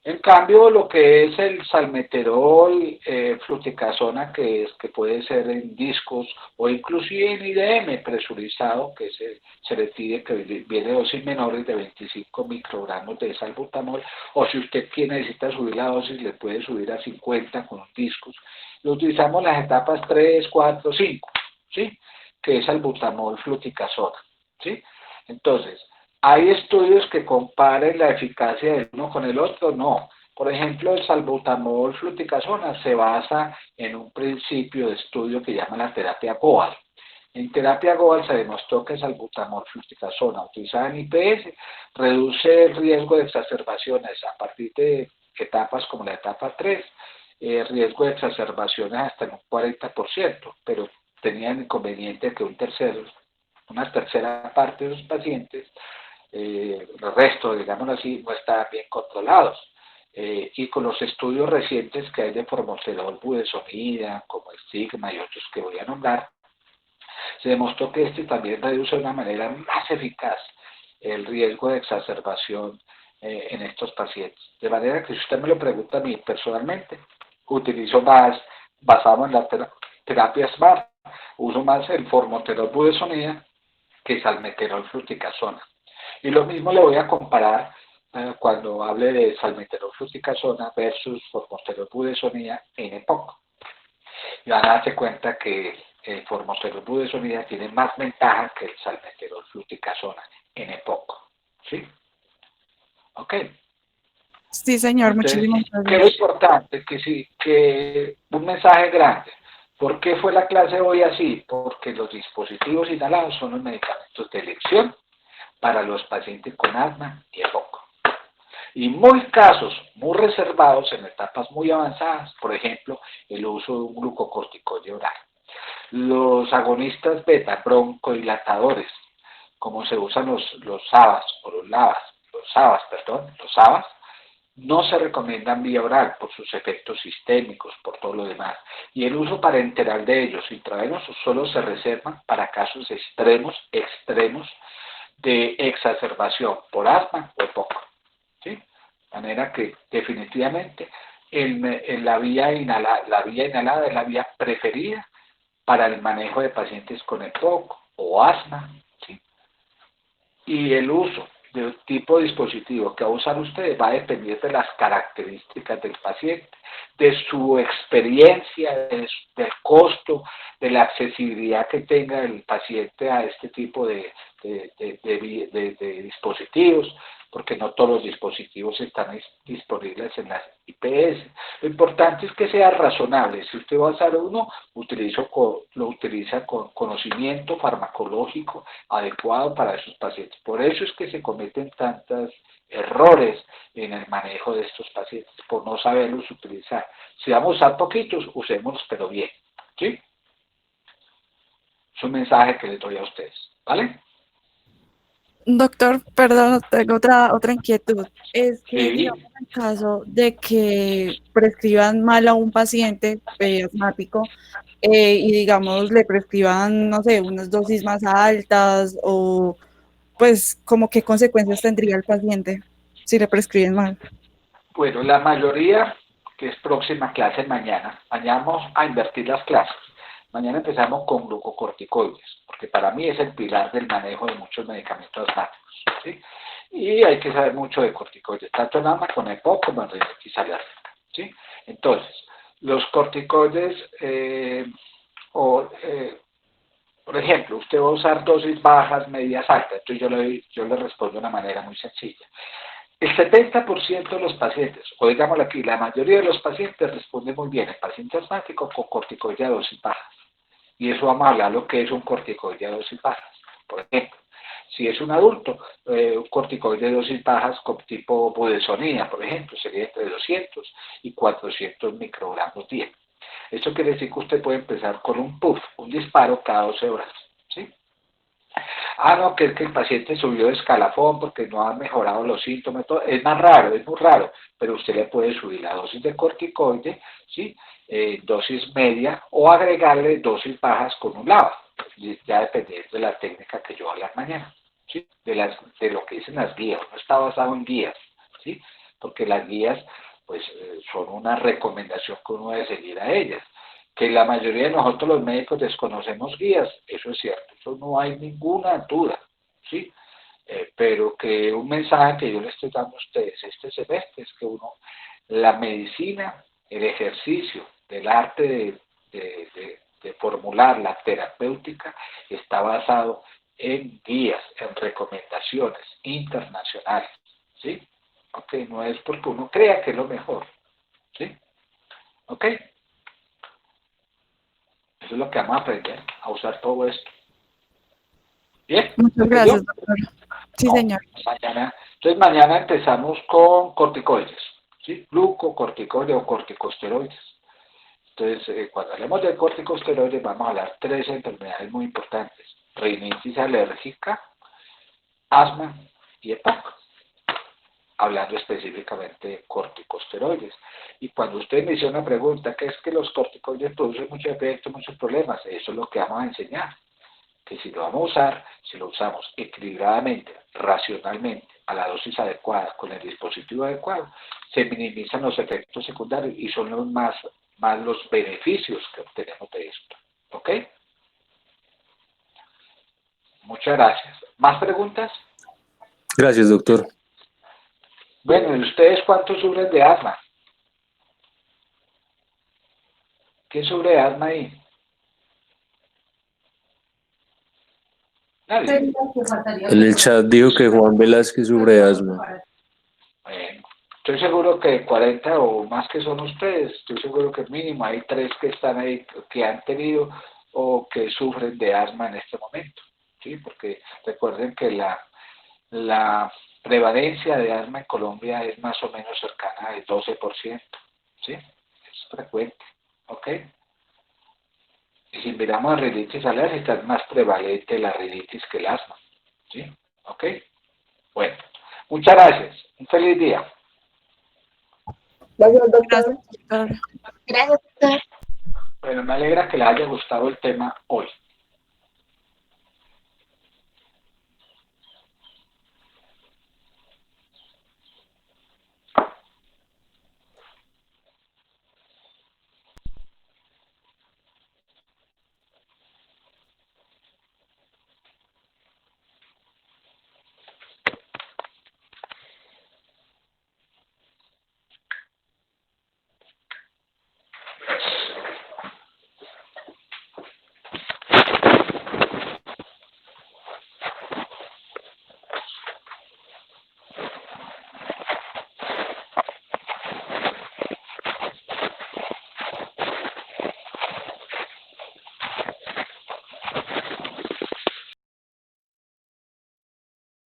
En cambio, lo que es el salmeterol, fluticasona, que puede ser en discos o inclusive en IDM presurizado, que se le pide que viene dosis menores de 25 microgramos de salbutamol, o si usted necesita subir la dosis, le puede subir a 50 con discos. Lo utilizamos en las etapas 3, 4, 5, ¿sí? Que es salbutamol, fluticasona, ¿sí? Entonces, ¿hay estudios que comparen la eficacia del uno con el otro? No. Por ejemplo, el salbutamol fluticasona se basa en un principio de estudio que llama la terapia Goal. En terapia Goal se demostró que el salbutamol fluticasona utilizada en IPS reduce el riesgo de exacerbaciones a partir de etapas como la etapa 3, riesgo de exacerbaciones hasta en un 40%, pero tenían el inconveniente que una tercera parte de los pacientes, el resto, digámoslo así, no estaban bien controlados. Y con los estudios recientes que hay de formoterol budesonida, como el Sigma y otros que voy a nombrar, se demostró que este también reduce de una manera más eficaz el riesgo de exacerbación en estos pacientes. De manera que si usted me lo pregunta a mí personalmente, utilizo más, basado en la terapia SMART, uso más el formoterol budesonida que salmeterol fluticasona. Y lo mismo le voy a comparar cuando hable de salmeterol fluticasona versus formoterol budesonida en EPOC. Y van a darse cuenta que el formoterol budesonida tiene más ventajas que el salmeterol fluticasona en EPOC. ¿Sí? Ok. Sí, señor, Entonces, muchísimas ¿qué es lo gracias. importante? Que un mensaje grande. ¿Por qué fue la clase hoy así? Porque los dispositivos inhalados son los medicamentos de elección para los pacientes con asma y EPOC. Y muy casos muy reservados en etapas muy avanzadas, por ejemplo, el uso de un glucocorticoide oral. Los agonistas beta broncodilatadores, como se usan los SABAs o los SABAs, no se recomiendan vía oral por sus efectos sistémicos, por todo lo demás. Y el uso parenteral de ellos intravenosos solo se reservan para casos extremos de exacerbación por asma o EPOC. ¿Sí? De manera que definitivamente la vía inhalada es la vía preferida para el manejo de pacientes con EPOC o asma, ¿sí? Y el uso del tipo de dispositivo que va a usar usted va a depender de las características del paciente, de su experiencia, del costo, de la accesibilidad que tenga el paciente a este tipo de dispositivos, porque no todos los dispositivos están disponibles en las IPS. Lo importante es que sea razonable. Si usted va a usar uno, lo utiliza con conocimiento farmacológico adecuado para esos pacientes. Por eso es que se cometen tantos errores en el manejo de estos pacientes, por no saberlos utilizar. Si vamos a usar poquitos, usémoslos, pero bien. ¿Sí? Es un mensaje que les doy a ustedes. ¿Vale? Doctor, perdón, tengo otra inquietud. Es que, Sí. digamos, en caso de que prescriban mal a un paciente asmático y, digamos, le prescriban, no sé, unas dosis más altas o, pues, como qué consecuencias tendría el paciente si le prescriben mal. Bueno, la mayoría que es próxima clase mañana. Mañana vamos a invertir las clases. Mañana empezamos con glucocorticoides, porque para mí es el pilar del manejo de muchos medicamentos asmáticos, ¿sí? Y hay que saber mucho de corticoides, tanto en asma con EPOC como en rinitis alérgica, ¿sí? Entonces, los corticoides, por ejemplo, usted va a usar dosis bajas, medias, altas. Entonces yo le respondo de una manera muy sencilla. El 70% de los pacientes, o digámoslo aquí, la mayoría de los pacientes responden muy bien, el paciente asmático, con corticoide a dosis bajas. Y eso vamos a hablar lo que es un corticoide a dosis bajas. Por ejemplo, si es un adulto, un corticoide de dosis bajas con tipo budesonida, por ejemplo, sería entre 200 y 400 microgramos día. Esto quiere decir que usted puede empezar con un puff, un disparo cada 12 horas, ¿sí? Ah, no, que es que el paciente subió de escalafón porque no han mejorado los síntomas, todo. Es más raro, es muy raro, pero usted le puede subir la dosis de corticoide, ¿sí? Dosis media, o agregarle dosis bajas con un LABA, ya dependiendo de la técnica que yo voy a hablar mañana, ¿sí? De lo que dicen las guías, no está basado en guías, ¿sí? Porque las guías pues son una recomendación que uno debe seguir a ellas. Que la mayoría de nosotros los médicos desconocemos guías, eso es cierto, eso no hay ninguna duda, ¿sí? Pero que un mensaje que yo le estoy dando a ustedes este semestre es que la medicina, el ejercicio del arte de formular la terapéutica está basado en guías, en recomendaciones internacionales, ¿sí? Ok, no es porque uno crea que es lo mejor, ¿sí? Ok. Eso es lo que vamos a aprender, a usar todo esto. ¿Bien? Muchas gracias, doctor. Sí, No, señor. Entonces mañana empezamos con corticoides, ¿sí? Glucocorticoides o corticosteroides. Entonces, cuando hablemos de corticosteroides vamos a hablar 3 enfermedades muy importantes: rinitis alérgica, asma y EPOC. Hablando específicamente de corticosteroides. Y cuando usted me hizo una pregunta, que es que los corticoides producen mucho efecto, muchos problemas, eso es lo que vamos a enseñar. Que si lo vamos a usar, si lo usamos equilibradamente, racionalmente, a la dosis adecuada, con el dispositivo adecuado, se minimizan los efectos secundarios y son más los beneficios que obtenemos de esto. ¿Ok? Muchas gracias. ¿Más preguntas? Gracias, doctor. Bueno, ¿y ustedes cuántos sufren de asma? ¿Quién sufre de asma ahí? Nadie. En el chat dijo que Juan Velázquez sufre de asma. Bueno, estoy seguro que 40 o más que son ustedes, estoy seguro que mínimo hay 3 que están ahí, que han tenido o que sufren de asma en este momento, ¿sí? Porque recuerden que la prevalencia de asma en Colombia es más o menos cercana al 12%, ¿sí? Es frecuente, ¿ok? Y si miramos a rinitis alérgica, es más prevalente la rinitis que el asma, ¿sí? ¿Ok? Bueno, muchas gracias. Un feliz día. Gracias, doctor. Gracias, doctor. Gracias, doctor. Bueno, me alegra que les haya gustado el tema hoy.